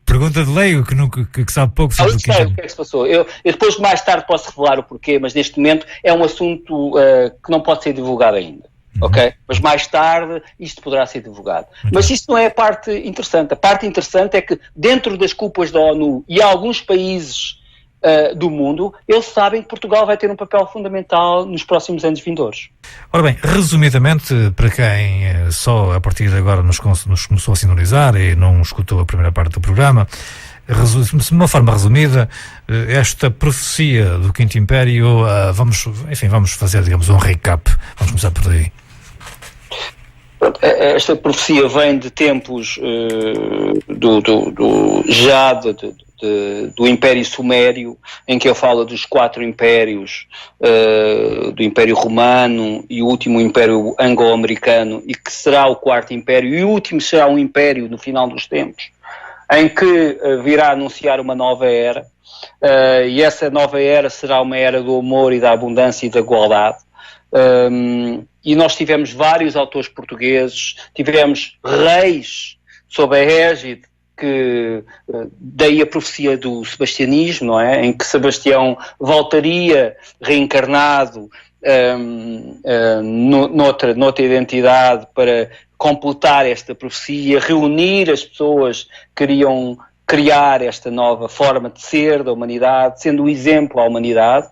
Pergunta de leigo que sabe pouco sobre o que é que se passou. Eu depois mais tarde posso revelar o porquê, mas neste momento é um assunto que não pode ser divulgado ainda. ok? Mas mais tarde isto poderá ser divulgado. Mas isso não é a parte interessante. A parte interessante é que dentro das cúpulas da ONU e alguns países do mundo, eles sabem que Portugal vai ter um papel fundamental nos próximos anos vindouros. Ora bem, resumidamente, para quem só a partir de agora nos começou a sintonizar e não escutou a primeira parte do programa, de uma forma resumida, esta profecia do Quinto Império, vamos fazer, digamos, um recap. Vamos começar por aí. Esta profecia vem de tempos do Império Sumério, em que ele fala dos 4 impérios, do Império Romano e o último Império Anglo-Americano, e que será o 4º Império, e o último será um império no final dos tempos, em que virá anunciar uma nova era, e essa nova era será uma era do amor e da abundância e da igualdade. E nós tivemos vários autores portugueses, tivemos reis sob a égide, que daí a profecia do sebastianismo, não é? Em que Sebastião voltaria reencarnado noutra identidade para completar esta profecia, reunir as pessoas que queriam criar esta nova forma de ser da humanidade, sendo um exemplo à humanidade.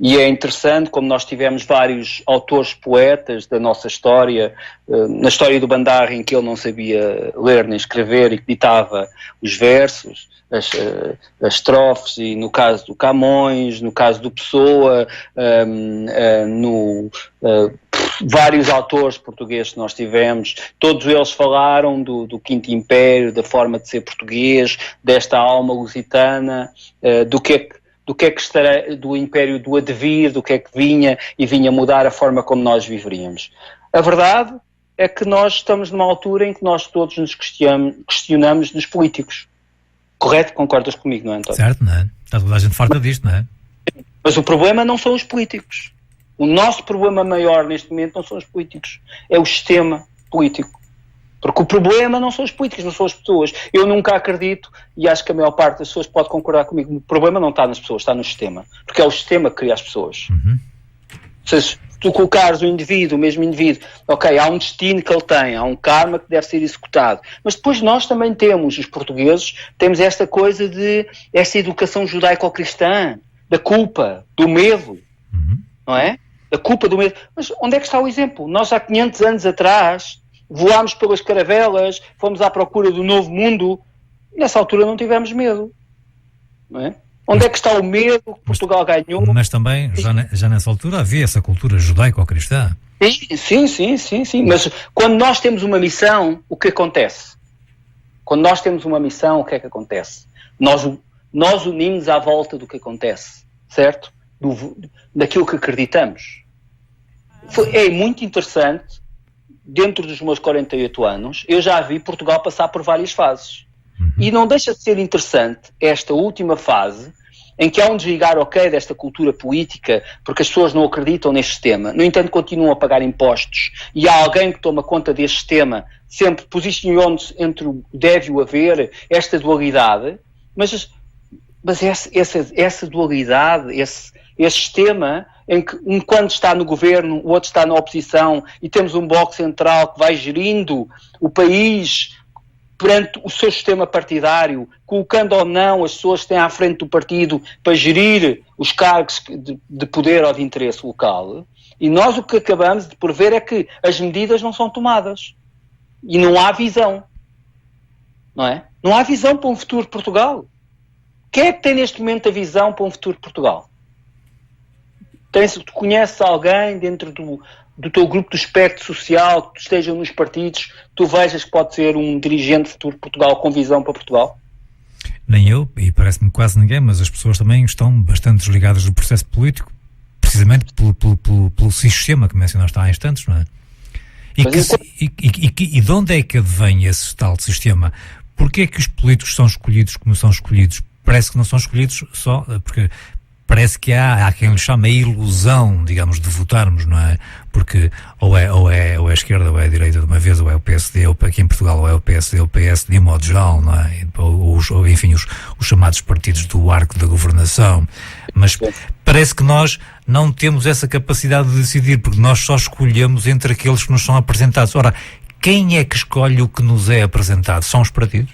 E é interessante como nós tivemos vários autores poetas da nossa história, na história do Bandarra, em que ele não sabia ler nem escrever e que ditava os versos, as estrofes, e no caso do Camões, no caso do Pessoa, vários autores portugueses que nós tivemos, todos eles falaram do Quinto Império, da forma de ser português, desta alma lusitana, do que é que estará, do Império do Advir, do que é que vinha mudar a forma como nós viveríamos. A verdade é que nós estamos numa altura em que nós todos nos questionamos dos políticos. Correto? Concordas comigo, não é, António? Certo, não é? Está toda a gente farta disto, não é? Mas o problema não são os políticos. O nosso problema maior neste momento não são os políticos. É o sistema político. Porque o problema não são os políticos, não são as pessoas. Eu nunca acredito, e acho que a maior parte das pessoas pode concordar comigo, o problema não está nas pessoas, está no sistema. Porque é o sistema que cria as pessoas. Se tu colocares o mesmo indivíduo, ok, há um destino que ele tem, há um karma que deve ser executado. Mas depois nós também temos, os portugueses, temos esta coisa esta educação judaico-cristã, da culpa, do medo, não é? Da culpa, do medo. Mas onde é que está o exemplo? Nós há 500 anos atrás voámos pelas caravelas, fomos à procura do novo mundo, e nessa altura não tivemos medo, não é? Onde é que está o medo que Portugal ganhou? Mas também, já nessa altura, havia essa cultura judaico-cristã. Sim. Mas quando nós temos uma missão, o que acontece? Quando nós temos uma missão, o que é que acontece? Nós unimos à volta do que acontece, certo? Daquilo que acreditamos. É muito interessante. Dentro dos meus 48 anos, eu já vi Portugal passar por várias fases. E não deixa de ser interessante esta última fase, em que há um desligar, desta cultura política, porque as pessoas não acreditam neste sistema. No entanto, continuam a pagar impostos. E há alguém que toma conta deste sistema, sempre posicionando-se entre o deve e o haver, esta dualidade. Mas essa dualidade, esse sistema em que um quando está no governo, o outro está na oposição, e temos um bloco central que vai gerindo o país perante o seu sistema partidário, colocando ou não as pessoas que têm à frente do partido para gerir os cargos de poder ou de interesse local. E nós o que acabamos de por ver é que as medidas não são tomadas. E não há visão. Não é? Não há visão para um futuro de Portugal. Quem é que tem neste momento a visão para um futuro de Portugal? Tu conheces alguém dentro do teu grupo do espectro social que esteja nos partidos, tu vejas que pode ser um dirigente futuro de Portugal com visão para Portugal? Nem eu, e parece-me quase ninguém, mas as pessoas também estão bastante desligadas do processo político, precisamente pelo sistema que mencionaste há instantes, não é? E de onde é que advém esse tal sistema? Porquê é que os políticos são escolhidos como são escolhidos? Parece que não são escolhidos só porque parece que há quem lhe chama a ilusão, digamos, de votarmos, não é? Porque ou é a esquerda ou é a direita de uma vez, ou é o PSD, ou aqui em Portugal, ou é o PSD ou o PS de modo geral, não é? Ou enfim, os chamados partidos do arco da governação. Mas parece que nós, não temos essa capacidade de decidir, porque nós só escolhemos entre aqueles que nos são apresentados. Ora, quem é que escolhe o que nos é apresentado? São os partidos?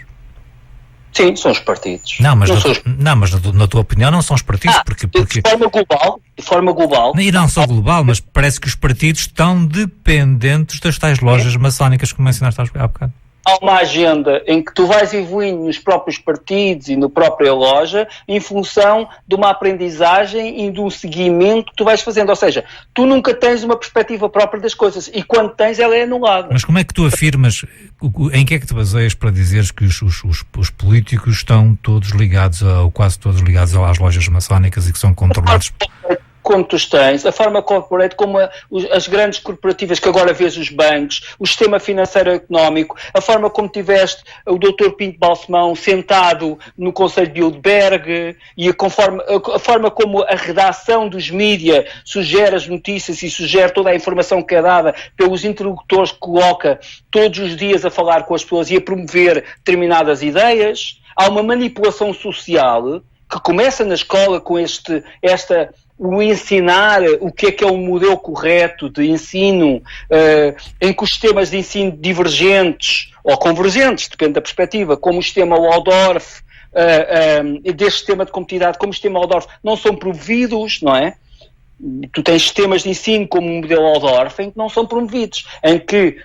Sim, são os partidos. Não, mas na tua opinião não são os partidos, porque... De forma global. E não só global, mas parece que os partidos estão dependentes das tais lojas maçónicas que mencionaste há bocado. Há uma agenda em que tu vais evoluindo nos próprios partidos e na própria loja em função de uma aprendizagem e de um seguimento que tu vais fazendo. Ou seja, tu nunca tens uma perspectiva própria das coisas e quando tens, ela é anulada. Mas como é que tu afirmas, em que é que te baseias para dizeres que os políticos estão todos ligados, ou quase todos ligados às lojas maçónicas e que são controlados... Como tu tens, a forma corporate, como as grandes corporativas que agora vês os bancos, o sistema financeiro económico, a forma como tiveste o Dr. Pinto Balsemão sentado no Conselho de Bilderberg e a forma como a redação dos mídia sugere as notícias e sugere toda a informação que é dada pelos interlocutores que coloca todos os dias a falar com as pessoas e a promover determinadas ideias. Há uma manipulação social que começa na escola com o ensinar o que é um modelo correto de ensino, em que os sistemas de ensino divergentes ou convergentes, depende da perspectiva, como o sistema Waldorf, deste sistema de competitividade, como o sistema Waldorf, não são promovidos, não é? Tu tens sistemas de ensino como o modelo Waldorf em que não são promovidos, em que,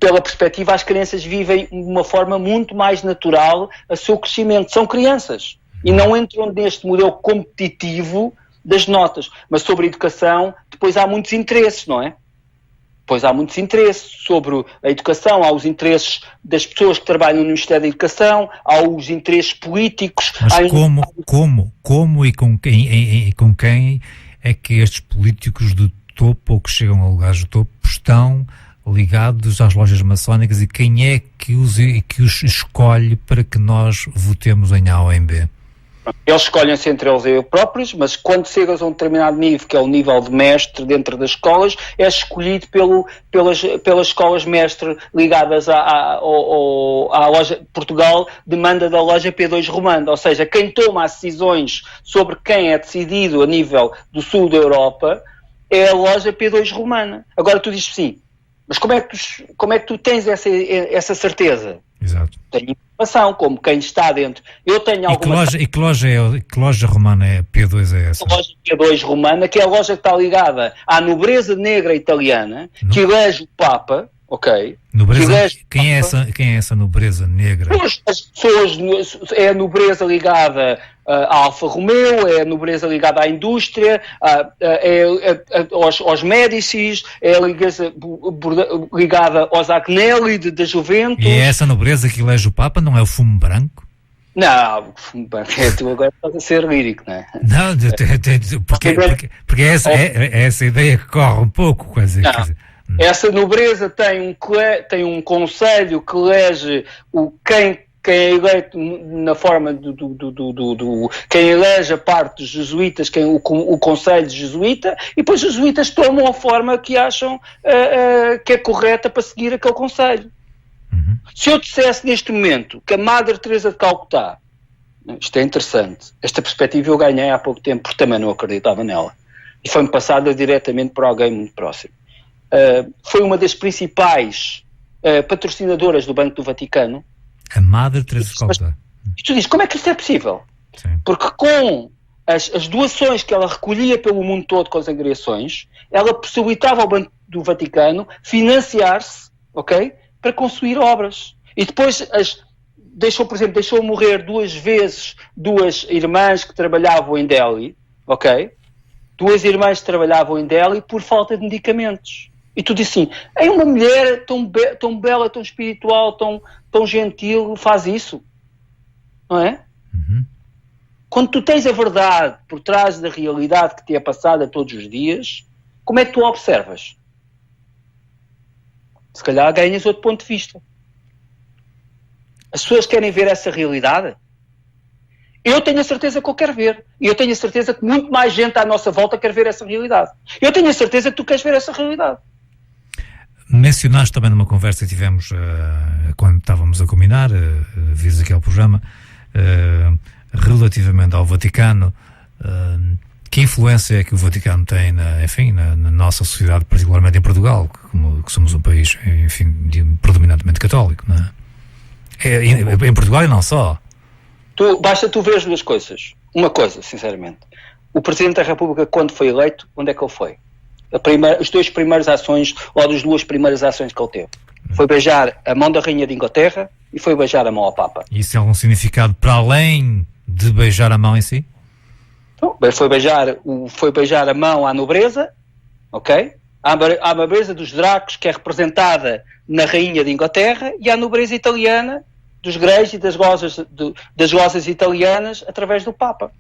pela perspectiva, as crianças vivem de uma forma muito mais natural a seu crescimento. São crianças e não entram neste modelo competitivo das notas, mas sobre a educação depois há muitos interesses, não é? Depois há muitos interesses sobre a educação, há os interesses das pessoas que trabalham no Ministério da Educação, há os interesses políticos. Mas como e com quem é que estes políticos do topo ou que chegam a lugares do topo estão ligados às lojas maçónicas e quem é que os escolhe para que nós votemos em A ou em B? Eles escolhem-se entre eles e próprios, mas quando chegas a um determinado nível, que é o nível de mestre dentro das escolas, é escolhido pelas escolas mestre ligadas à loja Portugal, demanda da loja P2 Romana. Ou seja, quem toma as decisões sobre quem é decidido a nível do sul da Europa é a loja P2 Romana. Agora tu dizes sim, mas como é que tu tens essa certeza? Exato. Tenho informação, como quem está dentro. Eu tenho alguma... Que loja romana é P2 é essa? A loja P2 Romana, que é a loja que está ligada à nobreza negra italiana, que elege o Papa, ok? Quem é essa nobreza negra? As pessoas, é a nobreza ligada à Alfa Romeo, é a nobreza ligada à indústria, aos Médicis, é a ligada aos Agnelli da Juventus. E é essa nobreza que elege o Papa, não é o fumo branco? Não, tu agora estás a ser lírico, não é? Não, porque é essa ideia que corre um pouco, quase. Essa nobreza tem um conselho que elege quem é eleito na forma quem elege a parte dos jesuítas, o conselho jesuíta, e depois os jesuítas tomam a forma que acham que é correta para seguir aquele conselho. Uhum. Se eu dissesse neste momento que a Madre Teresa de Calcutá, isto é interessante, esta perspectiva eu ganhei há pouco tempo porque também não acreditava nela, e foi-me passada diretamente por alguém muito próximo. Foi uma das principais patrocinadoras do Banco do Vaticano. A Madre Teresa de Calcutá. E tu dizes, como é que isto é possível? Sim. Porque com as doações que ela recolhia pelo mundo todo com as angariações, ela possibilitava ao Banco do Vaticano financiar-se, ok? Para construir obras. E depois deixou morrer 2 vezes 2 irmãs que trabalhavam em Delhi, ok? 2 irmãs que trabalhavam em Delhi por falta de medicamentos. E tu dizes assim, é uma mulher tão bela, tão espiritual, tão gentil, faz isso. Não é? Uhum. Quando tu tens a verdade por trás da realidade que te é passada todos os dias, como é que tu a observas? Se calhar ganhas outro ponto de vista. As pessoas querem ver essa realidade? Eu tenho a certeza que eu quero ver. E eu tenho a certeza que muito mais gente à nossa volta quer ver essa realidade. Eu tenho a certeza que tu queres ver essa realidade. Mencionaste também numa conversa que tivemos quando estávamos a combinar, vires aqui ao programa, relativamente ao Vaticano, Que influência é que o Vaticano tem na nossa sociedade, particularmente em Portugal, que somos um país, enfim, predominantemente católico, não é? Em Portugal e não só. Basta tu ver as duas coisas. Uma coisa, sinceramente. O Presidente da República, quando foi eleito, onde é que ele foi? As duas primeiras ações, ou das duas primeiras ações que ele teve, foi beijar a mão da Rainha de Inglaterra e foi beijar a mão ao Papa. Isso tem algum significado para além de beijar a mão em si? Então, foi beijar a mão à nobreza, ok? À nobreza dos Dracos, que é representada na Rainha de Inglaterra, e à nobreza italiana, dos Greys e das gozas italianas, através do Papa.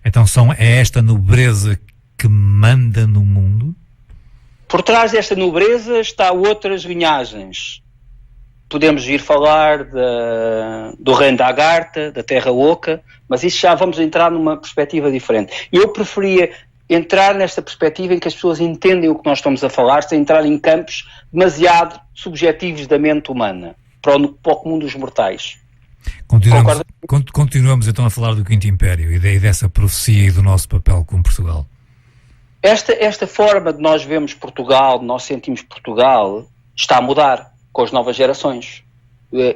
Então é esta nobreza que manda no mundo? Por trás desta nobreza está outras linhagens. Podemos vir falar do reino da Agartha, da Terra Oca, mas isso já vamos entrar numa perspectiva diferente. Eu preferia entrar nesta perspectiva em que as pessoas entendem o que nós estamos a falar, sem entrar em campos demasiado subjetivos da mente humana, para o comum dos mortais. Continuamos então a falar do Quinto Império e dessa profecia e do nosso papel com Portugal. Esta forma de nós vermos Portugal, de nós sentimos Portugal, está a mudar com as novas gerações.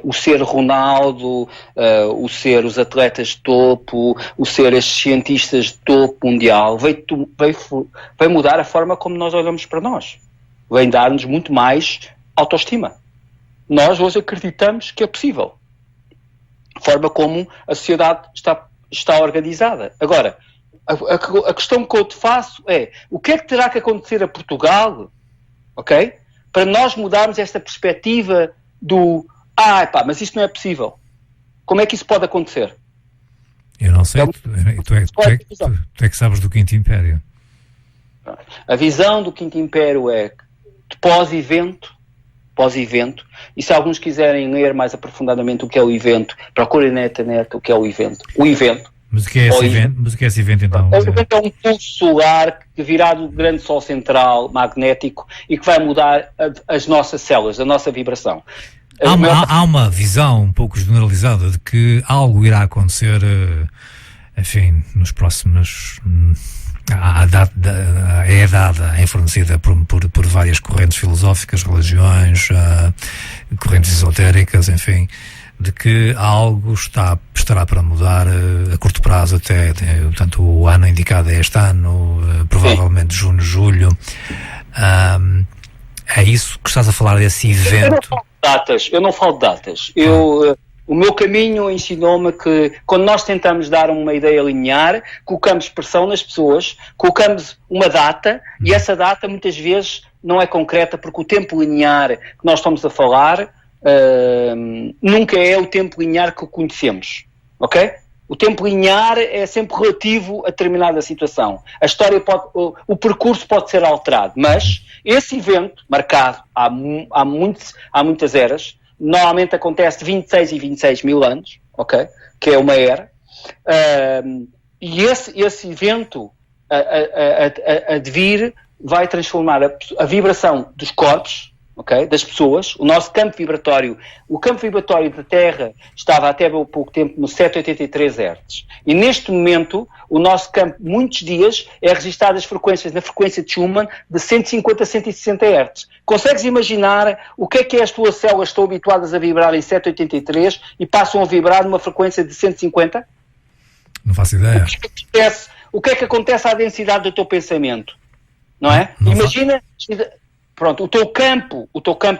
O ser Ronaldo, o ser os atletas de topo, o ser estes cientistas de topo mundial, vai mudar a forma como nós olhamos para nós. Vai dar-nos muito mais autoestima. Nós hoje acreditamos que é possível. A forma como a sociedade está organizada. Agora, a questão que eu te faço é, o que é que terá que acontecer a Portugal, ok? Para nós mudarmos esta perspectiva mas isso não é possível. Como é que isso pode acontecer? Eu não sei, tu é que sabes do Quinto Império. A visão do Quinto Império é de pós-evento, e se alguns quiserem ler mais aprofundadamente o que é o evento, procurem na internet o que é o evento. O evento. Mas o que é esse evento? Mas o que é esse evento então? O evento é um pulso solar que virá do grande Sol central magnético e que vai mudar as nossas células, a nossa vibração. Há uma visão um pouco generalizada de que algo irá acontecer, enfim, nos próximos... É dada, é fornecida por várias correntes filosóficas, religiões, correntes esotéricas, enfim, de que algo estará para mudar a curto prazo até, portanto, o ano indicado é este ano, provavelmente junho, julho. É isso que estás a falar desse evento? Eu não falo de datas. O meu caminho ensinou-me que quando nós tentamos dar uma ideia linear, colocamos pressão nas pessoas, colocamos uma data, e essa data muitas vezes não é concreta, porque o tempo linear que nós estamos a falar nunca é o tempo linear que conhecemos, ok? O tempo linear é sempre relativo a determinada situação. A história o percurso pode ser alterado, mas esse evento, marcado há muitas eras, normalmente acontece de 26 e 26 mil anos, ok? Que é uma era, e esse evento a de vir vai transformar a vibração dos corpos, ok? Das pessoas, o nosso campo vibratório. O campo vibratório da Terra estava até há pouco tempo no 783 Hz. E neste momento, o nosso campo, muitos dias, é registado as frequências na frequência de Schumann de 150 a 160 Hz. Consegues imaginar o que é as tuas células estão habituadas a vibrar em 783 e passam a vibrar numa frequência de 150? Não faço ideia. O que é que acontece à densidade do teu pensamento? Não é? Imagina... Pronto, o teu campo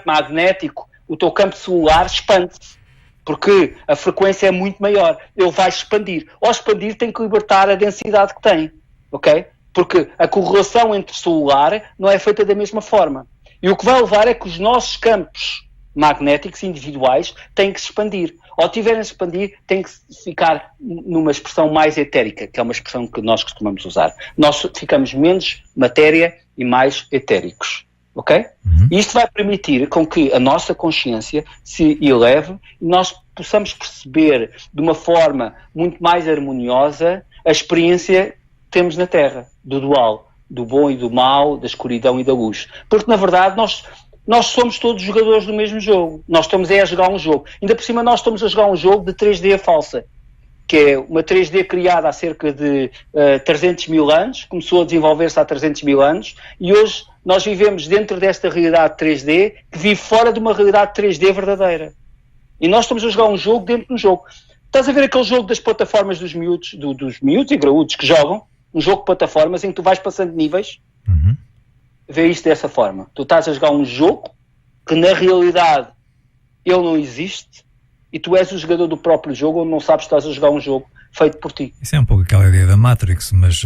magnético, o teu campo celular expande-se, porque a frequência é muito maior. Ele vai expandir. Ao expandir tem que libertar a densidade que tem, ok? Porque a correlação entre celular não é feita da mesma forma. E o que vai levar é que os nossos campos magnéticos individuais têm que se expandir. Ao tiverem a expandir, tem que ficar numa expressão mais etérica, que é uma expressão que nós costumamos usar. Nós ficamos menos matéria e mais etéricos. Ok? E isto vai permitir com que a nossa consciência se eleve e nós possamos perceber de uma forma muito mais harmoniosa a experiência que temos na Terra, do dual, do bom e do mau, da escuridão e da luz. Porque, na verdade, nós somos todos jogadores do mesmo jogo. Nós estamos a jogar um jogo. Ainda por cima, nós estamos a jogar um jogo de 3D falsa. que é uma 3D criada há cerca de 300 mil anos, começou a desenvolver-se há 300 mil anos, e hoje nós vivemos dentro desta realidade 3D, que vive fora de uma realidade 3D verdadeira. E nós estamos a jogar um jogo dentro de um jogo. Estás a ver aquele jogo das plataformas dos miúdos, dos miúdos e graúdos que jogam, um jogo de plataformas em que tu vais passando níveis? Vê isto dessa forma. Tu estás a jogar um jogo que na realidade ele não existe, e tu és o jogador do próprio jogo, onde não sabes que estás a jogar um jogo feito por ti. Isso é um pouco aquela ideia da Matrix, mas...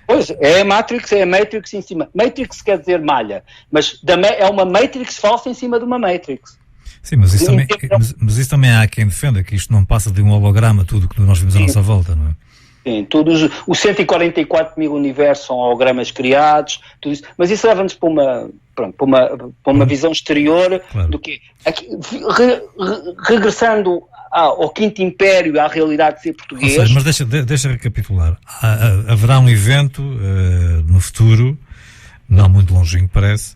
Pois, é a Matrix em cima. Matrix quer dizer malha, mas é uma Matrix falsa em cima de uma Matrix. Sim, mas isso também há quem defenda que isto não passa de um holograma, tudo que nós vimos à nossa volta, não é? Sim, todos os 144 mil universos são hologramas criados, tudo isso, mas isso leva-nos para uma visão exterior, claro, do que regressando ao Quinto Império, à realidade de ser português. Ou seja, mas deixa recapitular. Haverá um evento no futuro, não muito longínquo parece,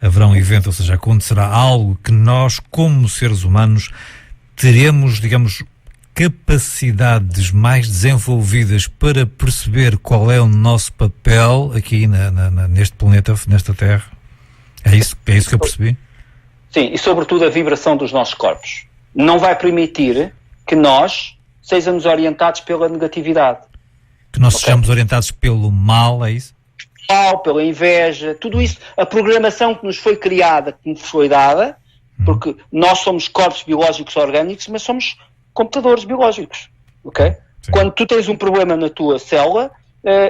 haverá um evento, ou seja, acontecerá algo que nós, como seres humanos, teremos, digamos, capacidades mais desenvolvidas para perceber qual é o nosso papel aqui neste planeta, nesta Terra. É isso que eu percebi? Sim, e sobretudo a vibração dos nossos corpos. Não vai permitir que nós sejamos orientados pela negatividade. Que nós sejamos orientados pelo mal, é isso? Mal, pela inveja, tudo isso, a programação que nos foi criada, que nos foi dada, porque nós somos corpos biológicos orgânicos, mas somos computadores biológicos, ok? Sim. Quando tu tens um problema na tua célula,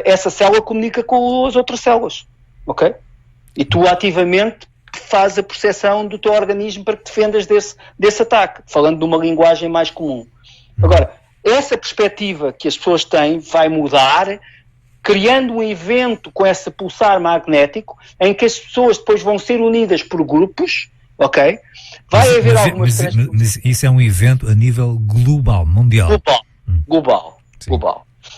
essa célula comunica com as outras células, ok? E tu ativamente fazes a percepção do teu organismo para que defendas desse ataque, falando de uma linguagem mais comum. Agora, essa perspectiva que as pessoas têm vai mudar, criando um evento com esse pulsar magnético, em que as pessoas depois vão ser unidas por grupos, ok? Vai haver algumas... Mas isso é um evento a nível global, mundial. Global.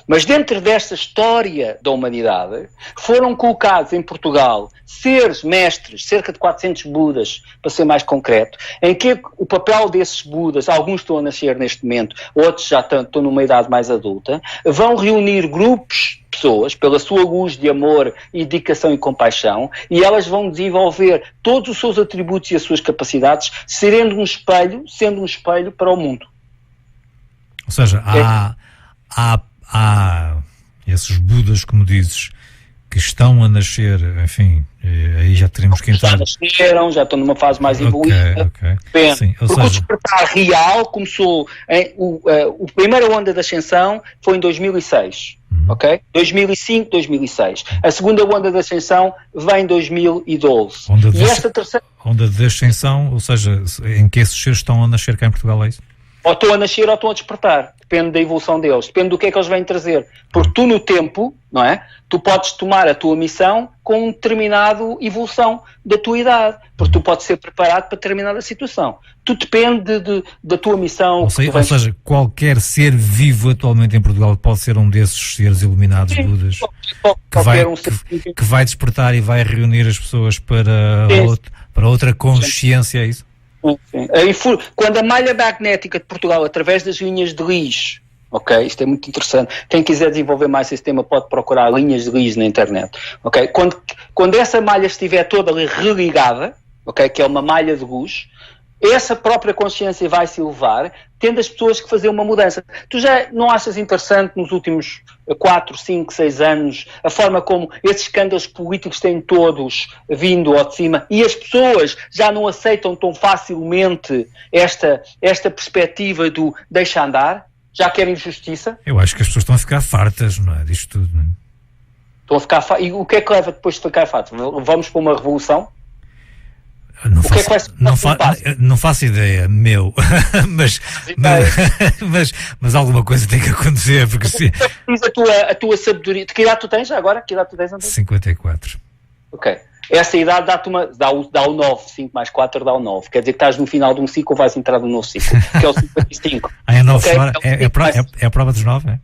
Mas dentro desta história da humanidade, foram colocados em Portugal seres mestres, cerca de 400 Budas, para ser mais concreto, em que o papel desses Budas, alguns estão a nascer neste momento, outros já estão numa idade mais adulta, vão reunir grupos de pessoas pela sua luz de amor e dedicação e compaixão, e elas vão desenvolver todos os seus atributos e as suas capacidades, sendo um espelho para o mundo. Ou seja, há esses Budas, como dizes, que estão a nascer, enfim, aí já teremos que entrar... Já nasceram, já estão numa fase mais evoluída. Okay. Sim, porque o despertar real começou, a primeira onda da ascensão foi em 2006, ok? 2005, 2006. A segunda onda da ascensão vem em 2012. Onda de ascensão, ou seja, em que esses seres estão a nascer cá em Portugal, é isso? Ou estão a nascer ou estão a despertar. Depende da evolução deles. Depende do que é que eles vêm trazer. Porque tu no tempo, não é? Tu podes tomar a tua missão com uma determinada evolução da tua idade. Porque tu podes ser preparado para determinada situação. Tudo depende da tua missão. Ou seja, qualquer ser vivo atualmente em Portugal pode ser um desses seres iluminados, sim, Budas, que vai despertar e vai reunir as pessoas para outra consciência, é isso? Sim. Quando a malha magnética de Portugal, através das linhas de Lis, ok, isto é muito interessante, quem quiser desenvolver mais esse tema pode procurar linhas de Lis na internet, ok, quando essa malha estiver toda religada, ok, que é uma malha de luz, essa própria consciência vai se elevar, tendo as pessoas que fazer uma mudança. Tu já não achas interessante nos últimos 4, 5, 6 anos a forma como esses escândalos políticos têm todos vindo ao de cima e as pessoas já não aceitam tão facilmente esta perspectiva do deixa andar? Já querem justiça? Eu acho que as pessoas estão a ficar fartas, não é? Disto tudo, não é? Estão a ficar fartas. E o que é que leva depois de ficar fartas? Vamos para uma revolução? Não faço ideia, mas alguma coisa tem que acontecer, porque se... a tua sabedoria, que idade tu tens agora? Que idade tu tens, André? 54. Ok. Essa idade dá o 9, 5 mais 4 dá o 9. Quer dizer que estás no final de um ciclo ou vais entrar num novo ciclo, que é o 55. É a prova dos 9, é?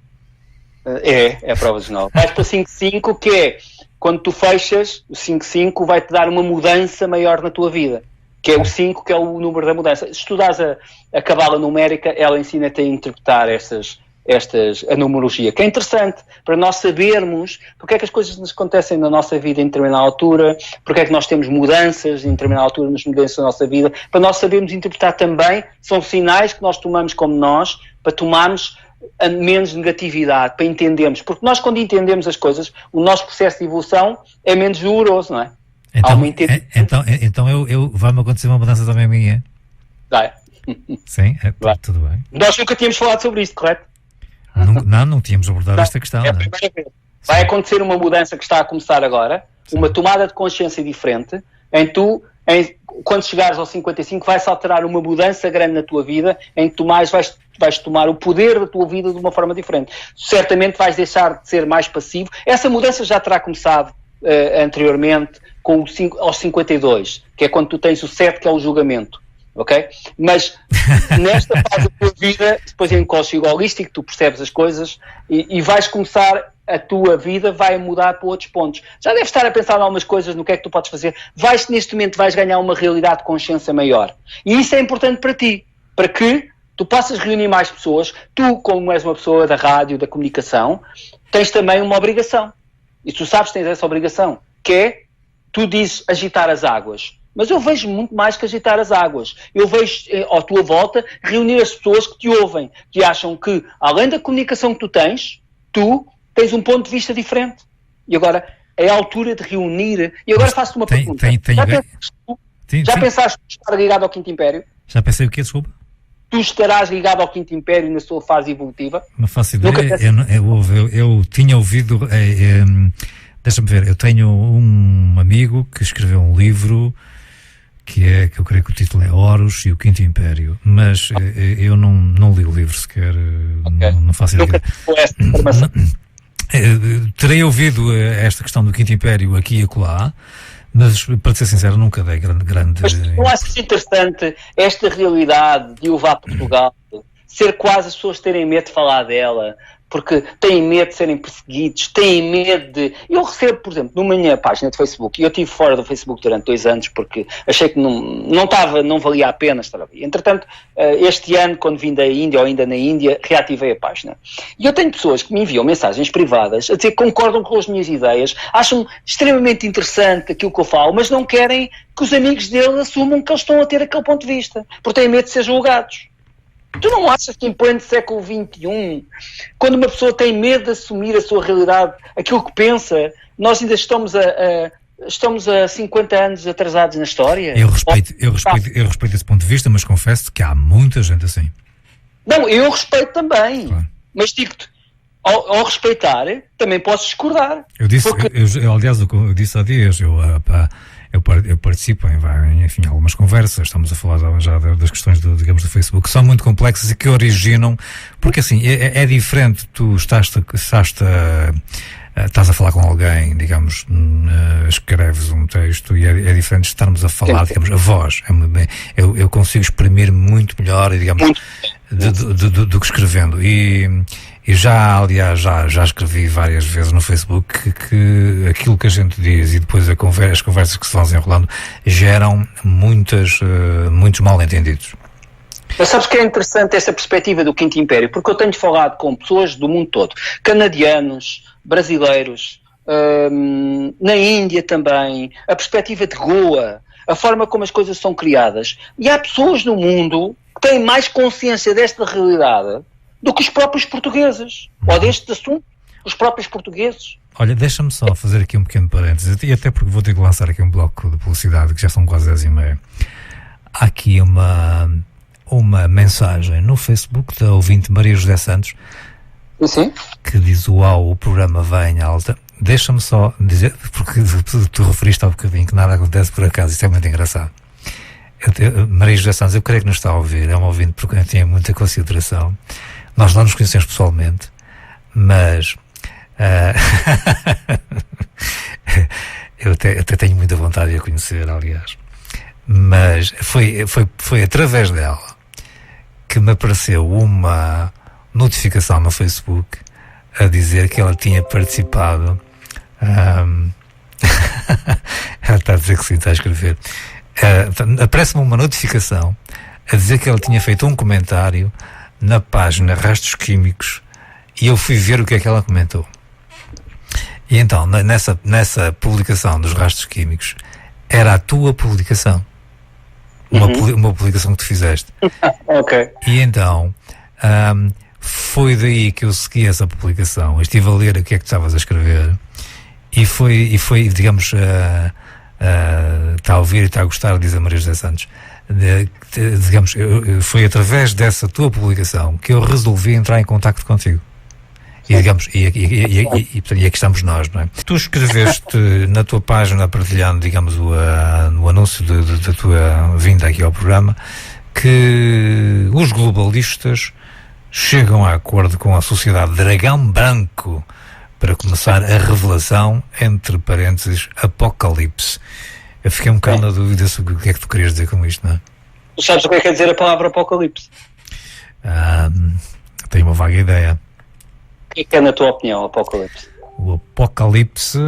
É a prova dos 9. Vais para o 5-5, que é... Quando tu fechas, o 5-5 vai-te dar uma mudança maior na tua vida, que é o 5, que é o número da mudança. Se estudares a cabala numérica, ela ensina-te a interpretar essas a numerologia, que é interessante para nós sabermos porque é que as coisas nos acontecem na nossa vida em determinada altura, porque é que nós temos mudanças em determinada altura nas mudanças da nossa vida, para nós sabermos interpretar também, são sinais que nós tomamos como nós, para tomarmos a menos negatividade, para entendermos, porque nós quando entendemos as coisas, o nosso processo de evolução é menos doloroso, não é? Então eu vai-me acontecer uma mudança também minha. Vai. Sim, tudo bem. Nós nunca tínhamos falado sobre isto, correto? Não tínhamos abordado esta questão. É a primeira vez. Vai acontecer uma mudança que está a começar agora, uma tomada de consciência diferente, quando chegares aos 55 vai-se alterar uma mudança grande na tua vida, em que tu vais tomar o poder da tua vida de uma forma diferente. Certamente vais deixar de ser mais passivo. Essa mudança já terá começado anteriormente, aos 52, que é quando tu tens o 7, que é o julgamento. Ok? Mas nesta fase da tua vida, depois em coaching holístico, tu percebes as coisas e vais começar, a tua vida vai mudar para outros pontos. Já deves estar a pensar em algumas coisas, no que é que tu podes fazer. Neste momento vais ganhar uma realidade de consciência maior. E isso é importante para ti, para que tu possas reunir mais pessoas. Tu, como és uma pessoa da rádio, da comunicação, tens também uma obrigação. E tu sabes que tens essa obrigação, que é, tu dizes agitar as águas. Mas eu vejo muito mais que agitar as águas. Eu vejo, à tua volta, reunir as pessoas que te ouvem, que acham que, além da comunicação que tu tens um ponto de vista diferente. E agora, é a altura de reunir... E agora faço-te uma pergunta. Já pensaste em estar ligado ao Quinto Império? Já pensei o quê, desculpa? Tu estarás ligado ao Quinto Império na sua fase evolutiva? Não faço ideia. Eu tinha ouvido... deixa-me ver. Eu tenho um amigo que escreveu um livro... que eu creio que o título é Horus e o Quinto Império, mas eu não li o livro sequer, okay. não faço ideia. Terei ouvido esta questão do Quinto Império aqui e acolá, mas para ser sincero nunca dei grande... Mas não achas interessante esta realidade de levar Portugal, ser quase as pessoas terem medo de falar dela, porque têm medo de serem perseguidos, têm medo de... Eu recebo, por exemplo, numa minha página de Facebook, e eu estive fora do Facebook durante 2 anos porque achei que não valia a pena estar ali. Entretanto, este ano, quando vim da Índia, ou ainda na Índia, reativei a página. E eu tenho pessoas que me enviam mensagens privadas a dizer que concordam com as minhas ideias, acham extremamente interessante aquilo que eu falo, mas não querem que os amigos deles assumam que eles estão a ter aquele ponto de vista, porque têm medo de ser julgados. Tu não achas que em pleno século XXI, quando uma pessoa tem medo de assumir a sua realidade, aquilo que pensa, nós ainda estamos a 50 anos atrasados na história? Eu respeito esse ponto de vista, mas confesso que há muita gente assim. Não, eu respeito também. Claro. Mas digo-te, ao respeitar, também posso discordar. Eu disse, aliás, eu disse há dias, eu participo em algumas conversas, estamos a falar já das questões do Facebook, que são muito complexas e que originam, porque assim, é diferente, tu estás a falar com alguém, digamos, escreves um texto e é diferente de estarmos a falar, digamos, a voz. Eu consigo exprimir muito melhor, digamos, do que escrevendo. E já, aliás, já escrevi várias vezes no Facebook que aquilo que a gente diz e depois as conversas que se vão desenrolando geram muitos mal-entendidos. Mas sabes que é interessante essa perspectiva do Quinto Império, porque eu tenho falado com pessoas do mundo todo, canadianos, brasileiros, na Índia também, a perspectiva de Goa, a forma como as coisas são criadas. E há pessoas no mundo que têm mais consciência desta realidade do que os próprios portugueses, ou deste assunto, os próprios portugueses. Olha, deixa-me só fazer aqui um pequeno parênteses, e até porque vou ter que lançar aqui um bloco de publicidade, que já são quase 10h30. Há aqui uma mensagem no Facebook da ouvinte Maria José Santos, sim, que diz: uau, o programa vai em alta. Deixa-me só dizer, porque tu referiste há um bocadinho que nada acontece por acaso, isso é muito engraçado. Maria José Santos, eu creio que nos está a ouvir, é uma ouvinte porque eu tenho muita consideração. Nós não nos conhecemos pessoalmente, mas eu até tenho muita vontade de a conhecer, aliás. Mas foi através dela que me apareceu uma notificação no Facebook a dizer que ela tinha participado. Ela está a dizer que sim, está a escrever. Aparece-me uma notificação a dizer que ela tinha feito um comentário na página Rastros Químicos e eu fui ver o que é que ela comentou. E então, nessa publicação dos rastros químicos, era a tua publicação. Uma publicação que tu fizeste. Ok. E então, foi daí que eu segui essa publicação. Eu estive a ler o que é que tu estavas a escrever. E foi digamos, está a ouvir e está a gostar, diz a Maria José Santos. Digamos, foi através dessa tua publicação que eu resolvi entrar em contacto contigo. E, digamos, e aqui estamos nós, não é? Tu escreveste na tua página, partilhando, digamos, o anúncio da tua vinda aqui ao programa, que os globalistas chegam a acordo com a sociedade Dragão Branco para começar a revelação, entre parênteses, apocalipse. Eu fiquei um bocado na dúvida sobre o que é que tu querias dizer com isto, não é? Tu sabes o que é que quer dizer a palavra apocalipse? Tenho uma vaga ideia. O que é, na tua opinião, apocalipse? O apocalipse,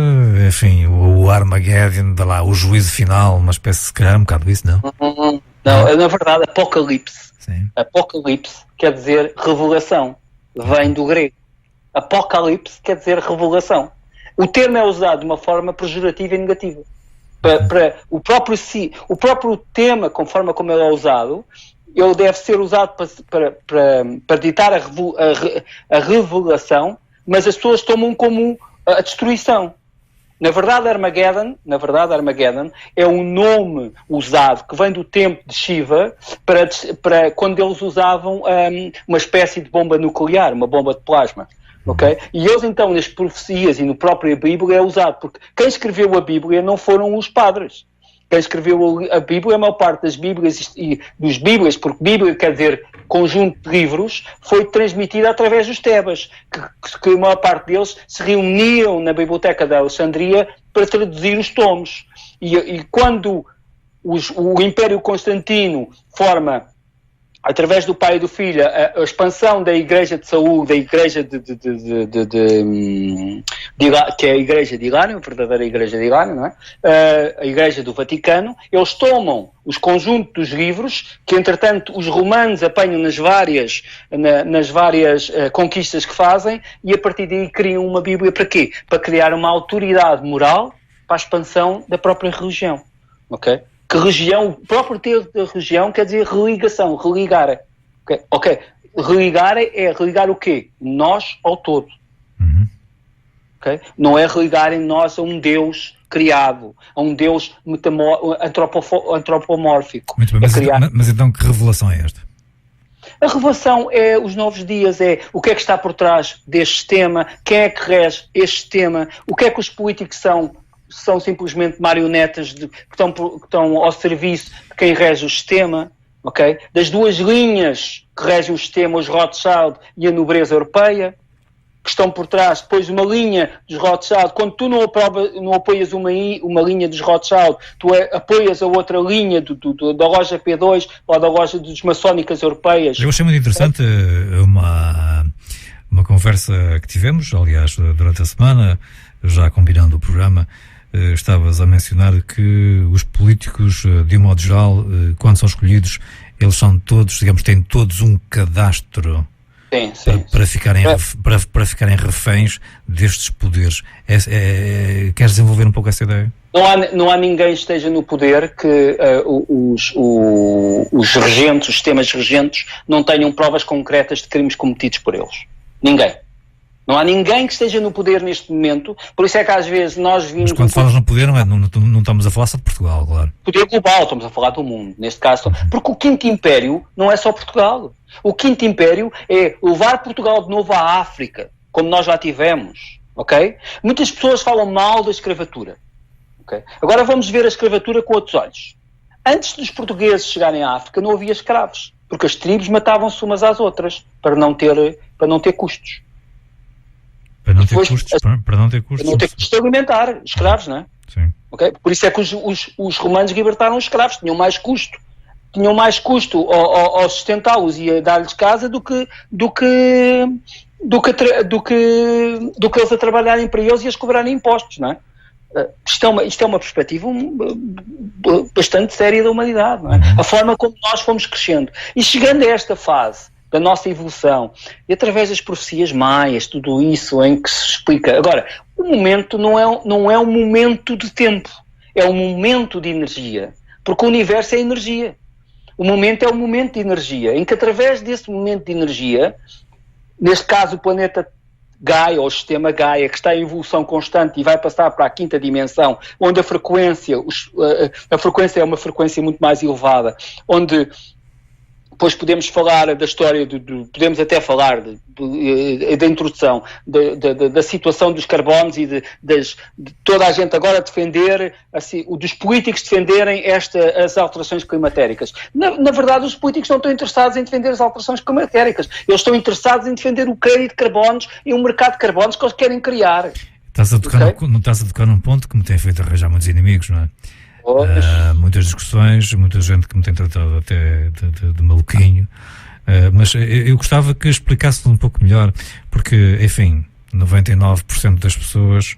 enfim, o Armageddon, o juízo final, uma espécie, se calhar, um bocado isso, não? Não, na verdade, apocalipse. Sim. Apocalipse quer dizer revelação. Vem do grego. Apocalipse quer dizer revelação. O termo é usado de uma forma pejorativa e negativa. Para o próprio tema, conforme como ele é usado, ele deve ser usado para ditar a revelação, mas as pessoas tomam como a destruição. Na verdade, Armageddon é um nome usado que vem do tempo de Shiva para quando eles usavam uma espécie de bomba nuclear, uma bomba de plasma. Okay? E eles então, nas profecias e no próprio Bíblia é usado, porque quem escreveu a Bíblia não foram os padres. Quem escreveu a Bíblia, a maior parte das Bíblias e dos Bíblias, porque Bíblia quer dizer conjunto de livros, foi transmitida através dos Tebas, que a maior parte deles se reuniam na Biblioteca de Alexandria para traduzir os tomos. E quando o Império Constantino forma, através do pai e do filho, a expansão da Igreja de Saúl, da Igreja que é a Igreja de Ilânio, a verdadeira Igreja de Ilânio, não é? A Igreja do Vaticano, eles tomam os conjuntos dos livros, que entretanto os romanos apanham nas várias conquistas que fazem, e a partir daí criam uma Bíblia para quê? Para criar uma autoridade moral para a expansão da própria religião, ok? Que religião, o próprio termo da religião quer dizer religação, religar. Ok? Religar é religar o quê? Nós ao todo. Okay? Não é religar em nós a um Deus criado, a um Deus antropomórfico. Muito bem, mas então que revelação é esta? A revelação é os novos dias, é o que é que está por trás deste sistema, quem é que rege este sistema, o que é que os políticos são simplesmente marionetas que estão ao serviço de quem rege o sistema, ok? Das duas linhas que regem o sistema, os Rothschild e a nobreza europeia, que estão por trás. Depois uma linha dos Rothschild, quando tu não apoias uma linha dos Rothschild, tu apoias a outra linha da loja P2 ou da loja dos maçónicas europeias. Eu achei muito interessante uma conversa que tivemos, aliás, durante a semana, já combinando o programa. Estavas a mencionar que os políticos, de um modo geral, quando são escolhidos, eles são todos, digamos, têm todos um cadastro para ficarem reféns destes poderes. Queres desenvolver um pouco essa ideia? Não há ninguém que esteja no poder que os regentes, os sistemas regentes, não tenham provas concretas de crimes cometidos por eles. Ninguém. Não há ninguém que esteja no poder neste momento, por isso é que às vezes nós vimos... Mas quando falas no poder, não estamos a falar só de Portugal, claro. Poder global, estamos a falar do mundo, neste caso. Porque o Quinto Império não é só Portugal. O Quinto Império é levar Portugal de novo à África, como nós já tivemos, ok? Muitas pessoas falam mal da escravatura, ok? Agora vamos ver a escravatura com outros olhos. Antes dos portugueses chegarem à África não havia escravos, porque as tribos matavam-se umas às outras, para não ter custos. Para não ter custos de alimentar escravos, não é? Sim. Okay? Por isso é que os romanos libertaram os escravos, tinham mais custo ao sustentá-los e a dar-lhes casa do que eles a trabalharem para eles e a cobrarem impostos, não é? Isto é uma perspectiva bastante séria da humanidade, não é? A forma como nós fomos crescendo. E chegando a esta fase da nossa evolução, e através das profecias maias, tudo isso em que se explica. Agora, o momento não é um momento de tempo, é um momento de energia, porque o universo é energia. O momento é um momento de energia, em que através desse momento de energia, neste caso o planeta Gaia, ou o sistema Gaia, que está em evolução constante e vai passar para a 5ª dimensão, onde a frequência é uma frequência muito mais elevada, onde depois podemos falar da história, podemos até falar da introdução, da situação dos carbonos e de toda a gente agora defender, assim, dos políticos defenderem as alterações climatéricas. Na verdade, os políticos não estão interessados em defender as alterações climatéricas. Eles estão interessados em defender o crédito de carbonos e um mercado de carbonos que eles querem criar. Não estás a tocar num ponto que me tem feito arranjar muitos inimigos, não é? Muitas discussões, muita gente que me tem tratado até de maluquinho, mas eu gostava que explicasse um pouco melhor, porque, enfim, 99% das pessoas,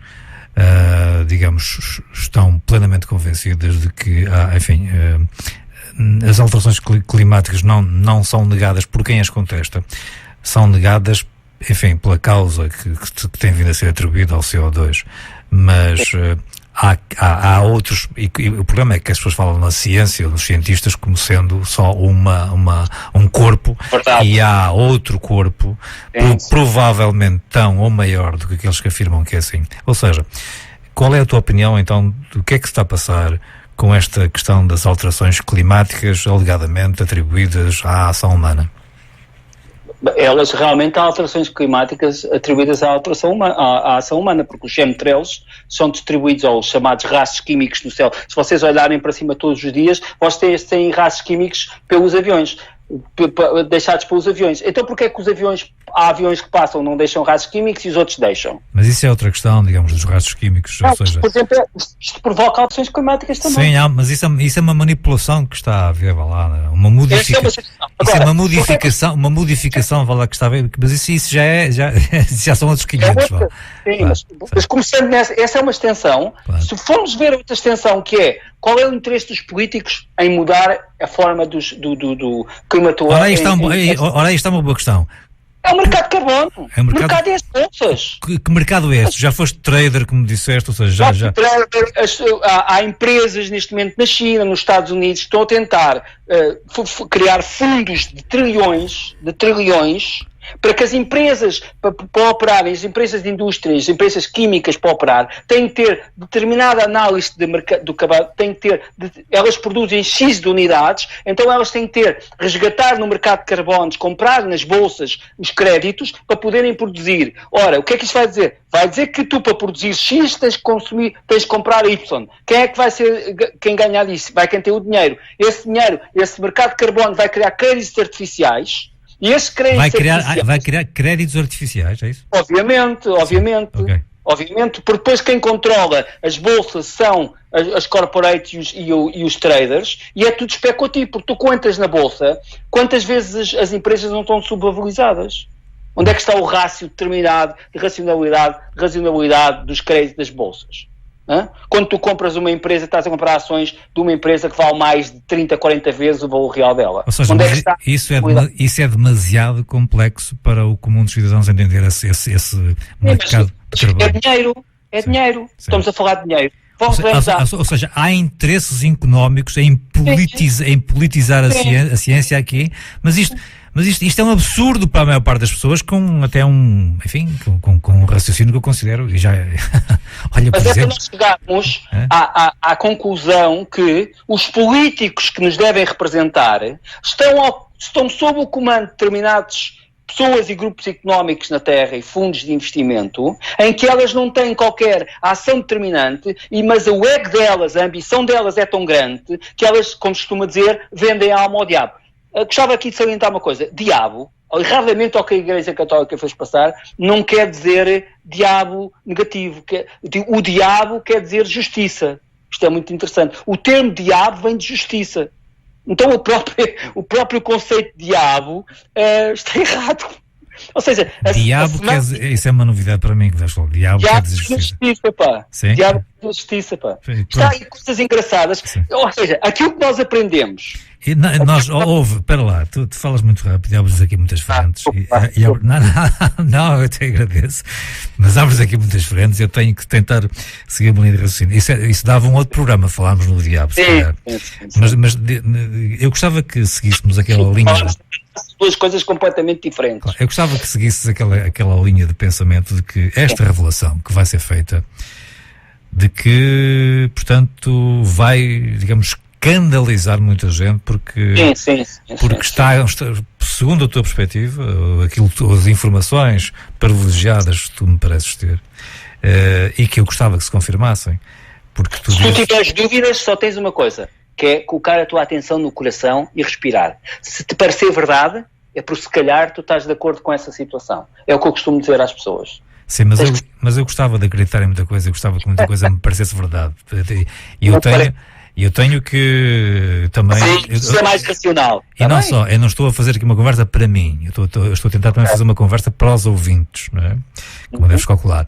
digamos, estão plenamente convencidas de que, enfim, as alterações climáticas não são negadas por quem as contesta, são negadas, enfim, pela causa que tem vindo a ser atribuída ao CO2, mas há outros, e o problema é que as pessoas falam na ciência, nos cientistas, como sendo só um corpo. Verdade. E há outro corpo, provavelmente tão ou maior do que aqueles que afirmam que é assim. Ou seja, qual é a tua opinião, então, do que é que se está a passar com esta questão das alterações climáticas, alegadamente atribuídas à ação humana? Elas realmente há alterações climáticas atribuídas à ação humana, porque os chemtrails são distribuídos aos chamados rastros químicos no céu. Se vocês olharem para cima todos os dias, vocês têm rastros químicos pelos aviões, deixados pelos aviões. Então porquê é que há aviões que passam, não deixam rastros químicos e os outros deixam? Mas isso é outra questão, digamos, dos rastros químicos. Não, ou seja, por exemplo, isto provoca alterações climáticas também. Sim, mas isso é uma manipulação que está a haver, vá lá, né? Uma modificação. Isso é uma modificação, vá lá, que está a ver, mas isso já são outros 500. Sim, mas começando nessa, essa é uma extensão. Claro. Se formos ver outra extensão, que é qual é o interesse dos políticos em mudar a forma do climatológico? Ora, aí está uma boa questão. É o mercado de carbono. O mercado é as bolsas. Que mercado é esse? Já foste trader, como disseste, ou seja, já... Há empresas neste momento na China, nos Estados Unidos, que estão a tentar criar fundos de trilhões, para que as empresas, para operarem, as empresas de indústrias, as empresas químicas para operar, têm que ter determinada análise de mercado do carbono, elas produzem X de unidades, então elas têm que resgatar no mercado de carbonos, comprar nas bolsas os créditos para poderem produzir. Ora, o que é que isto vai dizer? Vai dizer que tu, para produzir X, tens de comprar Y. Quem é que vai ser quem ganhar disso? Vai quem tem o dinheiro. Esse dinheiro, esse mercado de carbono vai criar créditos artificiais. E esse vai criar créditos artificiais, é isso? Obviamente. Okay. Obviamente, porque depois quem controla as bolsas são as corporates e os traders, e é tudo especulativo, porque tu contas na bolsa, quantas vezes as empresas não estão subvalorizadas? Onde é que está o rácio determinado de racionalidade dos créditos das bolsas? Quando tu compras uma empresa, estás a comprar ações de uma empresa que vale mais de 30, 40 vezes o valor real dela. Ou seja, isso é demasiado complexo para o comum dos cidadãos entender esse mercado de carbono. É dinheiro. Sim. Estamos a falar de dinheiro. Ou seja, há interesses económicos em politizar a ciência aqui, mas isto é um absurdo para a maior parte das pessoas, com até um raciocínio que eu considero, e já olha, por exemplo... Mas nós chegamos à conclusão que os políticos que nos devem representar estão sob o comando de determinadas pessoas e grupos económicos na Terra e fundos de investimento, em que elas não têm qualquer ação determinante, mas o ego delas, a ambição delas é tão grande que elas, como se costuma dizer, vendem a alma ao diabo. Gostava aqui de salientar uma coisa. Diabo, erradamente ao que a Igreja Católica fez passar, não quer dizer diabo negativo. O diabo quer dizer justiça. Isto é muito interessante. O termo diabo vem de justiça. Então o próprio conceito de diabo está errado. Ou seja... isso é uma novidade para mim. Diabo quer dizer justiça, pá. Sim? Diabo quer dizer justiça, pá. Está aí coisas engraçadas. Sim. Ou seja, aquilo que nós aprendemos E nós, espera lá, tu falas muito rápido e abres aqui muitas frentes. Não, eu te agradeço, mas abres aqui muitas frentes e eu tenho que tentar seguir uma linha de raciocínio. Isso dava um outro programa, falámos no Diabo, se calhar. Mas eu gostava que seguíssemos aquela linha. Duas coisas completamente diferentes. Claro, eu gostava que seguisses aquela linha de pensamento de que esta revelação que vai ser feita, de que, portanto, vai, digamos, escandalizar muita gente, porque está, segundo a tua perspectiva, as informações privilegiadas que tu me pareces ter, e que eu gostava que se confirmassem, porque se tu tiveres dúvidas, só tens uma coisa, que é colocar a tua atenção no coração e respirar. Se te parecer verdade, é por se calhar tu estás de acordo com essa situação. É o que eu costumo dizer às pessoas. Sim, mas eu gostava de acreditar em muita coisa, eu gostava que muita coisa me parecesse verdade. E eu tenho que também... Isso é mais racional. E não só, eu não estou a fazer aqui uma conversa para mim, eu estou a tentar também fazer uma conversa para os ouvintes, não é? Como deves calcular.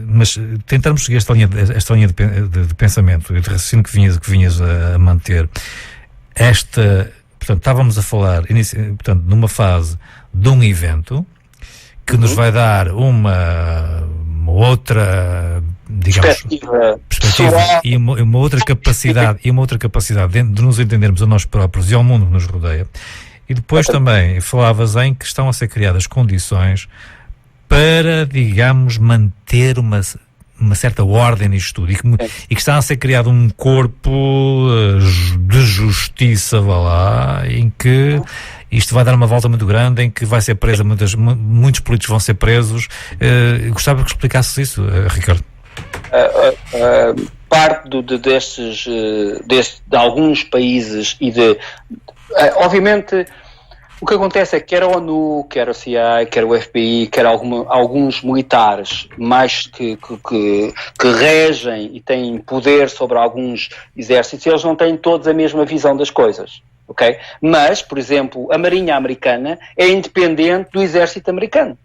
Mas tentarmos seguir esta linha de pensamento e de raciocínio que vinhas a manter. Portanto, estávamos a falar, portanto, numa fase de um evento que nos vai dar uma outra, digamos, perspectiva e uma outra capacidade de nos entendermos a nós próprios e ao mundo que nos rodeia. E depois também falavas em que estão a ser criadas condições para, digamos, manter uma certa ordem nisto tudo, e que está a ser criado um corpo de justiça, vá lá, em que isto vai dar uma volta muito grande, em que vai ser presa, muitos políticos vão ser presos. Gostava que explicasses isso, Ricardo. Parte de alguns países e obviamente, o que acontece é que quer a ONU, quer a CIA, quer o FBI, quer alguns militares mais que regem e têm poder sobre alguns exércitos, eles não têm todos a mesma visão das coisas, ok? Mas, por exemplo, a Marinha americana é independente do exército americano,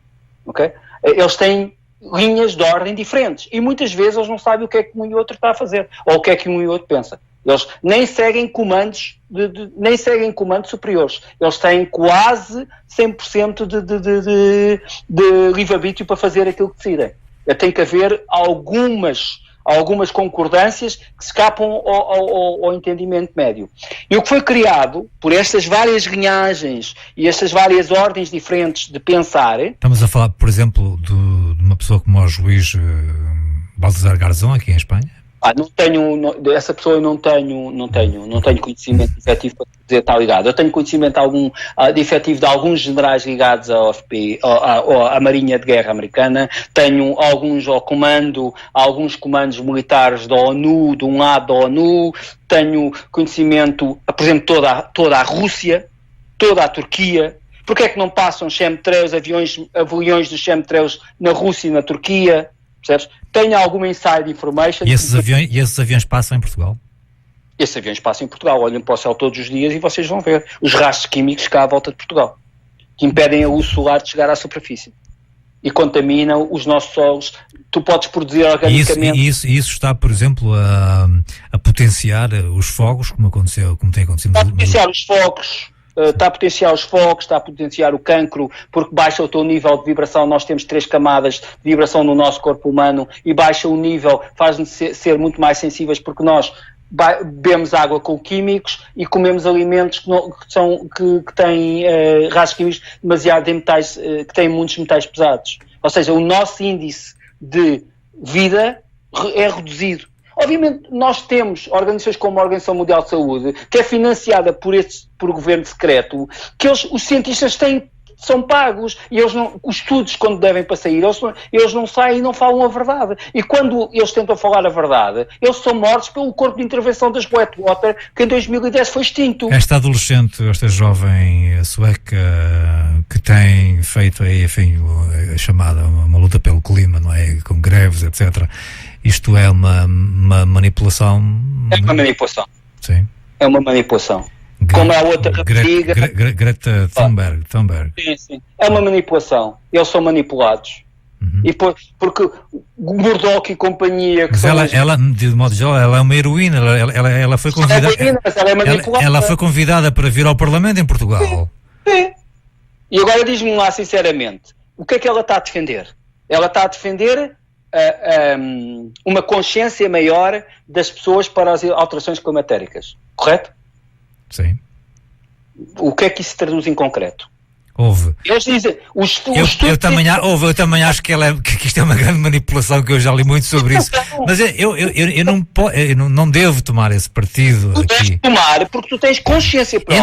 ok? Eles têm linhas de ordem diferentes e muitas vezes eles não sabem o que é que um e outro está a fazer ou o que é que um e outro pensa. Eles nem seguem comandos nem seguem comandos superiores. Eles têm quase 100% de livre-arbítrio para fazer aquilo que decidem. Tem que haver algumas concordâncias que escapam ao entendimento médio. E o que foi criado por estas várias linhagens e estas várias ordens diferentes de pensar... Estamos a falar, por exemplo, de uma pessoa como o juiz Baltasar Garzón, aqui em Espanha? Essa pessoa eu não tenho conhecimento efetivo para dizer está ligado. Eu tenho conhecimento de efetivo de alguns generais ligados ao FPI, à Marinha de Guerra Americana, tenho alguns alguns comandos militares da ONU, de um lado da ONU, tenho conhecimento, por exemplo, toda a Rússia, toda a Turquia. Porque é que não passam chemtrails, aviões dos chemtrails na Rússia e na Turquia? Percebes? Tenho alguma inside information. E esses aviões passam em Portugal? Esses aviões passam em Portugal. Olhem para o céu todos os dias e vocês vão ver os rastros químicos cá à volta de Portugal, que impedem a luz solar de chegar à superfície e contaminam os nossos solos. Tu podes produzir organicamente... E isso está, por exemplo, a potenciar os fogos, como tem acontecido. Está a potenciar os fogos. Está a potenciar os focos, está a potenciar o cancro, porque baixa o teu nível de vibração. Nós temos 3 camadas de vibração no nosso corpo humano e baixa o nível, faz-nos ser muito mais sensíveis, porque nós bebemos água com químicos e comemos alimentos que têm rastros químicos demasiado em metais, que têm muitos metais pesados. Ou seja, o nosso índice de vida é reduzido. Obviamente, nós temos organizações como a Organização Mundial de Saúde, que é financiada por governo secreto, que os cientistas são pagos e os estudos, quando devem para sair, eles não saem e não falam a verdade. E quando eles tentam falar a verdade, eles são mortos pelo corpo de intervenção das Blackwater, que em 2010 foi extinto. Esta adolescente, esta jovem sueca, que tem feito aí, enfim, a chamada uma luta pelo clima, não é? Com greves, etc. Isto é uma manipulação? É uma manipulação. Sim. É uma manipulação. Como a outra rapariga... Greta Thunberg. Sim. É uma manipulação. Eles são manipulados. E porque o Murdoch e companhia... Mas ela, de modo geral, ela é uma heroína, ela foi convidada... Ela foi convidada para vir ao Parlamento em Portugal. Sim. E agora diz-me lá, sinceramente, o que é que ela está a defender? Ela está a defender uma consciência maior das pessoas para as alterações climatéricas, correto? Sim. O que é que isso traduz em concreto? Houve. Eles dizem, eu também acho que isto é uma grande manipulação, que eu já li muito sobre isso. Mas eu não devo tomar esse partido. Tu deves tomar porque tu tens consciência própria.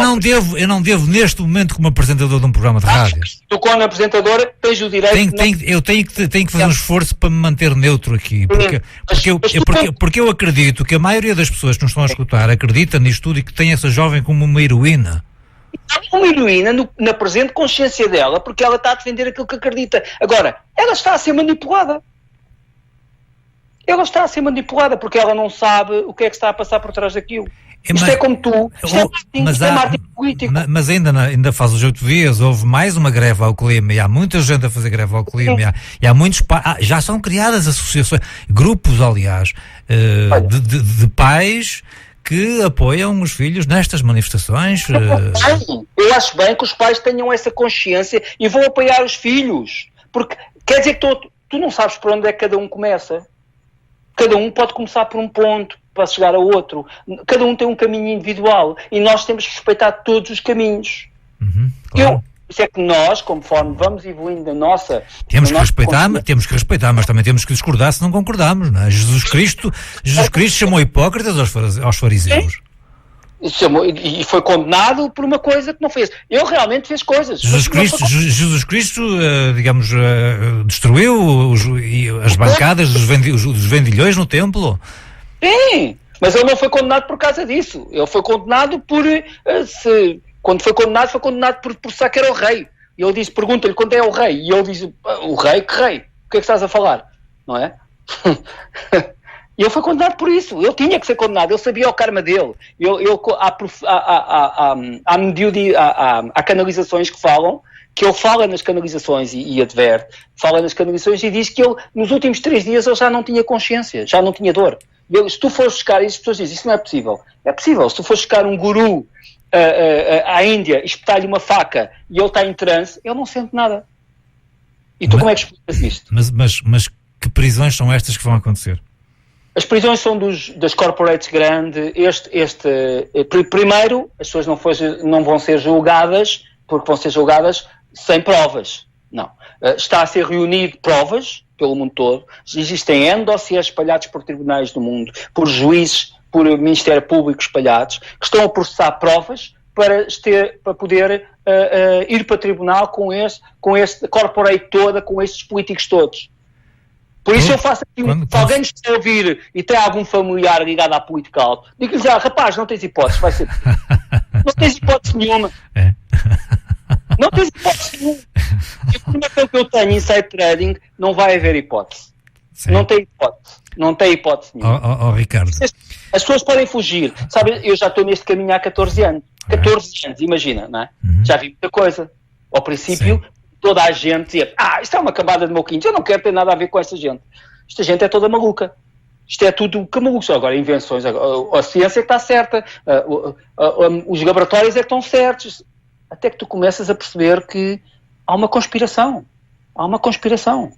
Eu não devo neste momento, como apresentador de um programa de rádio. Tu, como apresentador, tens o direito... Eu tenho que fazer um esforço para me manter neutro aqui. Porque eu acredito que a maioria das pessoas que nos estão a escutar acredita nisto tudo e que tem essa jovem como uma heroína. Uma heroína na presente consciência dela, porque ela está a defender aquilo que acredita. Agora, ela está a ser manipulada. Ela está a ser manipulada porque ela não sabe o que é que está a passar por trás daquilo. Isto é como tu. Isto é marketing político. Mas ainda faz os 8 dias, houve mais uma greve ao clima, e há muita gente a fazer greve ao clima, e há muitos já são criadas associações, grupos, aliás, de pais que apoiam os filhos nestas manifestações. Eu acho bem que os pais tenham essa consciência e vão apoiar os filhos. Porque quer dizer que tu não sabes por onde é que cada um começa. Cada um pode começar por um ponto para chegar a outro. Cada um tem um caminho individual e nós temos que respeitar todos os caminhos. Claro. Isso é que nós, conforme vamos evoluindo na nossa... Temos que respeitar, mas também temos que discordar se não concordamos, não é? Jesus Cristo chamou hipócritas aos fariseus. E foi condenado por uma coisa que não fez. Ele realmente fez coisas. Jesus Cristo, digamos, destruiu as bancadas dos vendilhões no templo. Sim, mas ele não foi condenado por causa disso. Ele foi condenado por... Quando foi condenado por pensar que era o rei. E ele disse, pergunta-lhe quando é o rei. E ele diz, o rei? Que rei? O que é que estás a falar? Não é? E ele foi condenado por isso. Ele tinha que ser condenado. Ele sabia o karma dele. Há canalizações que falam, que ele fala nas canalizações e adverte, fala nas canalizações e diz que ele, nos últimos 3 dias, ele já não tinha consciência, já não tinha dor. Se tu fores buscar, e as pessoas dizem, isso não é possível. É possível. Se tu fores buscar um guru à Índia, espetar-lhe uma faca e ele está em transe, ele não sente nada. E tu como é que explicas isto? Mas que prisões são estas que vão acontecer? As prisões são das corporates grandes. Primeiro, as pessoas não vão ser julgadas, porque vão ser julgadas sem provas. Não. Está a ser reunido provas pelo mundo todo. Existem dossiês espalhados por tribunais do mundo, por juízes, por Ministério Público espalhados, que estão a processar provas para poder ir para tribunal com este corporate toda, com estes políticos todos. Por isso eu faço aqui, se alguém nos está a ouvir e tem algum familiar ligado à política alta, digo-lhes, rapaz, não tens hipótese, vai ser. Não tens hipótese nenhuma. Não tens hipótese nenhuma. A informação que eu tenho em inside trading, não vai haver hipótese. Sim. Não tem hipótese. Não tem hipótese nenhuma. Ricardo. As pessoas podem fugir. Sabe, eu já estou neste caminho há 14 anos. 14 anos, imagina, não é? Já vi muita coisa. Ao princípio, toda a gente dizia, isto é uma camada de moquinhos, eu não quero ter nada a ver com esta gente. Esta gente é toda maluca. Isto é tudo que maluco. Agora, invenções, a ciência é que está certa, os laboratórios é que estão certos. Até que tu começas a perceber que há uma conspiração. Há uma conspiração.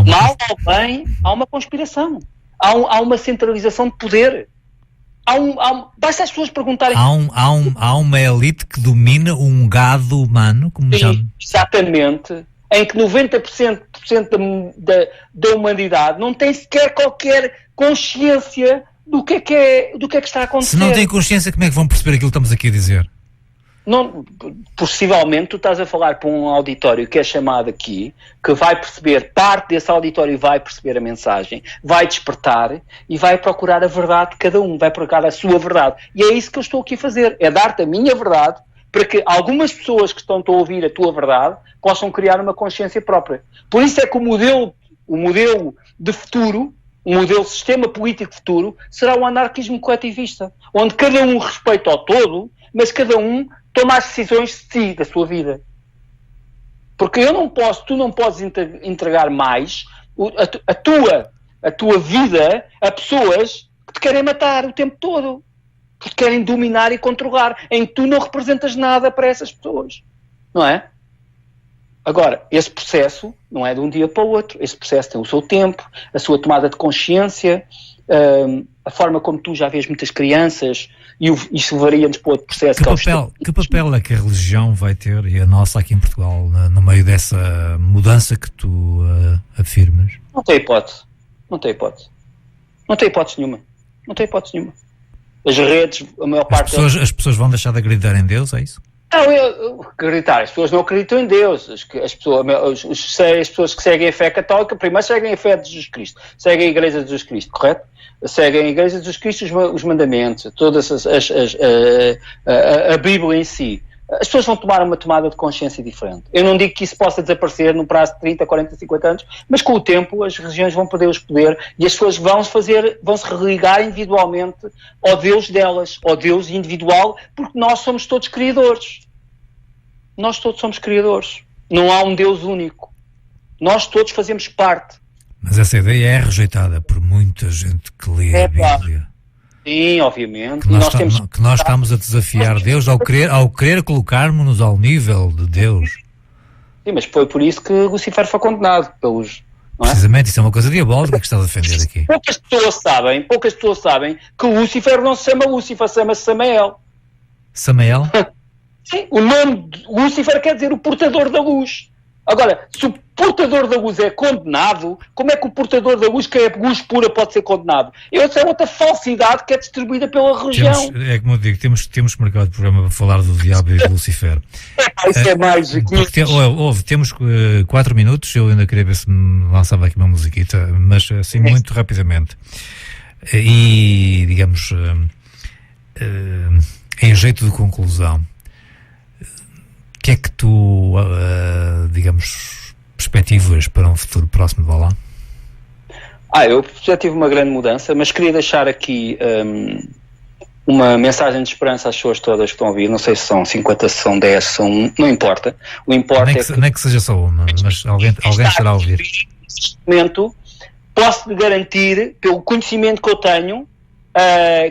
Mal ou bem, há uma conspiração. Há uma centralização de poder. Basta as pessoas perguntarem... Há uma elite que domina um gado humano, como Sim, exatamente. Em que 90% da humanidade não tem sequer qualquer consciência do que é que está a acontecer. Se não tem consciência, como é que vão perceber aquilo que estamos aqui a dizer? Não, possivelmente tu estás a falar para um auditório que é chamado aqui, que vai perceber, parte desse auditório vai perceber a mensagem, vai despertar e vai procurar a verdade de cada um, vai procurar a sua verdade. E é isso que eu estou aqui a fazer, é dar-te a minha verdade para que algumas pessoas que estão a ouvir a tua verdade possam criar uma consciência própria. Por isso é que o modelo de futuro, o modelo de sistema político futuro, será o anarquismo coletivista, onde cada um respeita ao todo, mas cada um toma as decisões de si, da sua vida. Porque tu não podes entregar mais a tua vida a pessoas que te querem matar o tempo todo, que te querem dominar e controlar, em que tu não representas nada para essas pessoas, não é? Agora, esse processo não é de um dia para o outro, esse processo tem o seu tempo, a sua tomada de consciência, a forma como tu já vês muitas crianças, e isso varia-nos para outro processo. Que papel é que a religião vai ter, e a nossa aqui em Portugal, no meio dessa mudança que tu afirmas? Não tem hipótese. Não tem hipótese nenhuma. As redes, a maior parte... As pessoas vão deixar de acreditar em Deus, é isso? Não, acreditar. As pessoas não acreditam em Deus. As pessoas que seguem a fé católica, primeiro seguem a fé de Jesus Cristo. Seguem a Igreja de Jesus Cristo, correto? Seguem a Igreja de Jesus Cristo, os mandamentos, todas a Bíblia em si. As pessoas vão tomar uma tomada de consciência diferente. Eu não digo que isso possa desaparecer num prazo de 30, 40, 50 anos, mas com o tempo as religiões vão perder os poderes e as pessoas vão se religar individualmente ao Deus delas, ao Deus individual, porque nós somos todos criadores. Nós todos somos criadores. Não há um Deus único. Nós todos fazemos parte. Mas essa ideia é rejeitada por muita gente que lê a Bíblia. Sim, obviamente. Que nós estamos a desafiar Deus ao querer colocarmos-nos ao nível de Deus. Sim, mas foi por isso que Lucifer foi condenado pelos... Não é? Precisamente, isso é uma coisa diabólica que está a defender aqui. Poucas pessoas sabem que Lucifer não se chama Lucifer, chama-se Samael. Samael? Sim, o nome de Lucifer quer dizer o portador da luz. Agora, se o portador da luz é condenado, como é que o portador da luz, que é luz pura, pode ser condenado? Essa é outra falsidade que é distribuída pela religião. É como eu digo, temos marcado o programa para falar do diabo e de Lucifer. Isso é mais... Temos 4 minutos, eu ainda queria ver se me lançava aqui uma musiquita, mas assim muito rapidamente. E, digamos, em jeito de conclusão, o que é que tu, digamos, perspectivas para um futuro próximo, vá lá? Eu já tive uma grande mudança, mas queria deixar aqui uma mensagem de esperança às pessoas todas que estão a ouvir. Não sei se são 50, se são 10, se são 1, não importa. O importa nem que seja só uma, mas alguém estará a ouvir. Neste momento, posso garantir, pelo conhecimento que eu tenho,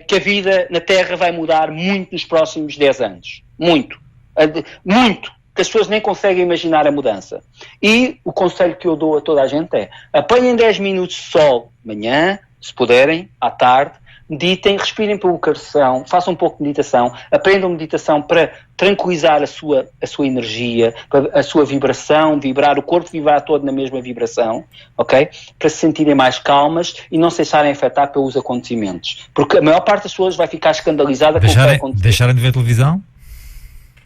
que a vida na Terra vai mudar muito nos próximos 10 anos. Muito, que as pessoas nem conseguem imaginar a mudança. E o conselho que eu dou a toda a gente é: apanhem 10 minutos de sol de manhã, se puderem, à tarde, meditem, respirem pelo coração, façam um pouco de meditação, aprendam meditação para tranquilizar a sua energia, a sua vibração, o corpo vibrar todo na mesma vibração, ok? Para se sentirem mais calmas e não se deixarem afetar pelos acontecimentos. Porque a maior parte das pessoas vai ficar escandalizada com o que vai acontecer. Deixarem de ver televisão?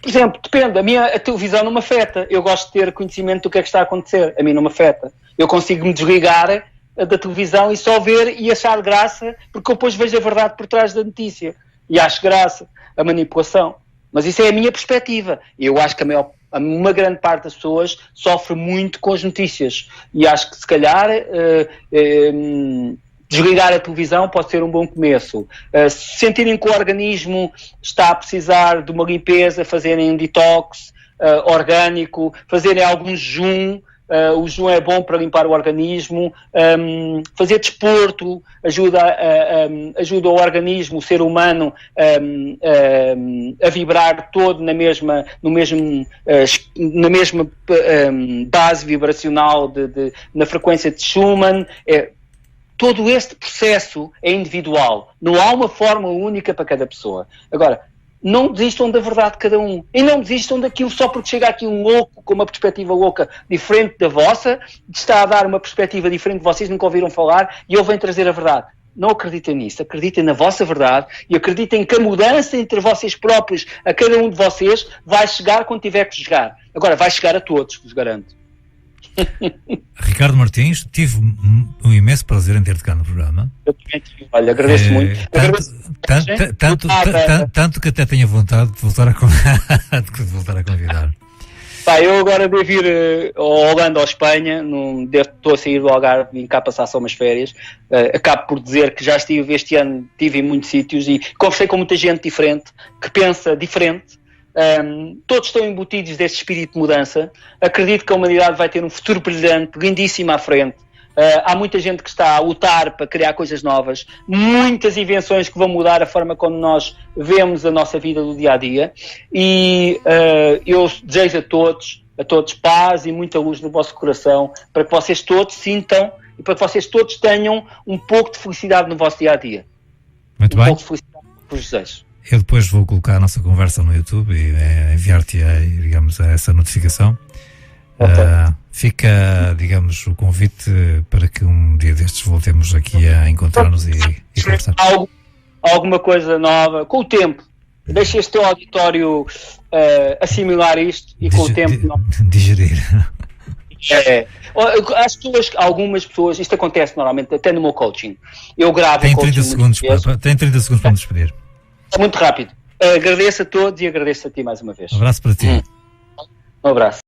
Por exemplo, depende, a televisão não me afeta, eu gosto de ter conhecimento do que é que está a acontecer, a mim não me afeta, eu consigo me desligar da televisão e só ver e achar graça, porque eu depois vejo a verdade por trás da notícia, e acho graça, a manipulação, mas isso é a minha perspectiva, eu acho que uma grande parte das pessoas sofre muito com as notícias, e acho que se calhar... desligar a televisão pode ser um bom começo. Se sentirem que o organismo está a precisar de uma limpeza, fazerem um detox orgânico, fazerem algum jejum. O jejum é bom para limpar o organismo. Fazer desporto ajuda o organismo, o ser humano, a vibrar todo na mesma base vibracional, na frequência de Schumann. Todo este processo é individual. Não há uma fórmula única para cada pessoa. Agora, não desistam da verdade de cada um. E não desistam daquilo só porque chega aqui um louco com uma perspectiva louca diferente da vossa, está a dar uma perspectiva diferente de vocês, nunca ouviram falar, e ele vem trazer a verdade. Não acreditem nisso. Acreditem na vossa verdade e acreditem que a mudança entre vocês próprios, a cada um de vocês, vai chegar quando tiver que chegar. Agora, vai chegar a todos, vos garanto. Ricardo Martins, tive um imenso prazer em ter-te cá no programa. Eu também tive, olha, agradeço muito. Tanto que até tenho vontade de voltar a convidar. Eu agora devo ir ao Holanda ou Espanha, estou a sair do Algarve, vim cá passar só umas férias. Acabo por dizer que já estive este ano, estive em muitos sítios e conversei com muita gente diferente, que pensa diferente. Todos estão embutidos desse espírito de mudança. Acredito que a humanidade vai ter um futuro brilhante, lindíssimo à frente. Há muita gente que está a lutar para criar coisas novas, muitas invenções que vão mudar a forma como nós vemos a nossa vida do dia a dia, e eu desejo a todos paz e muita luz no vosso coração, para que vocês todos sintam e para que vocês todos tenham um pouco de felicidade no vosso dia a dia. Muito bem. Pouco de felicidade que vos desejo. Eu depois vou colocar a nossa conversa no YouTube e enviar-te, digamos, essa notificação. Okay. Fica, digamos, o convite para que um dia destes voltemos aqui a encontrar-nos e conversar. Alguma coisa nova, com o tempo. Deixa este teu auditório assimilar isto e com o tempo... Digerir. Algumas pessoas, isto acontece normalmente, até no meu coaching. Eu gravo tem 30 segundos para me despedir. É muito rápido. Agradeço a todos e agradeço a ti mais uma vez. Um abraço para ti. Um abraço.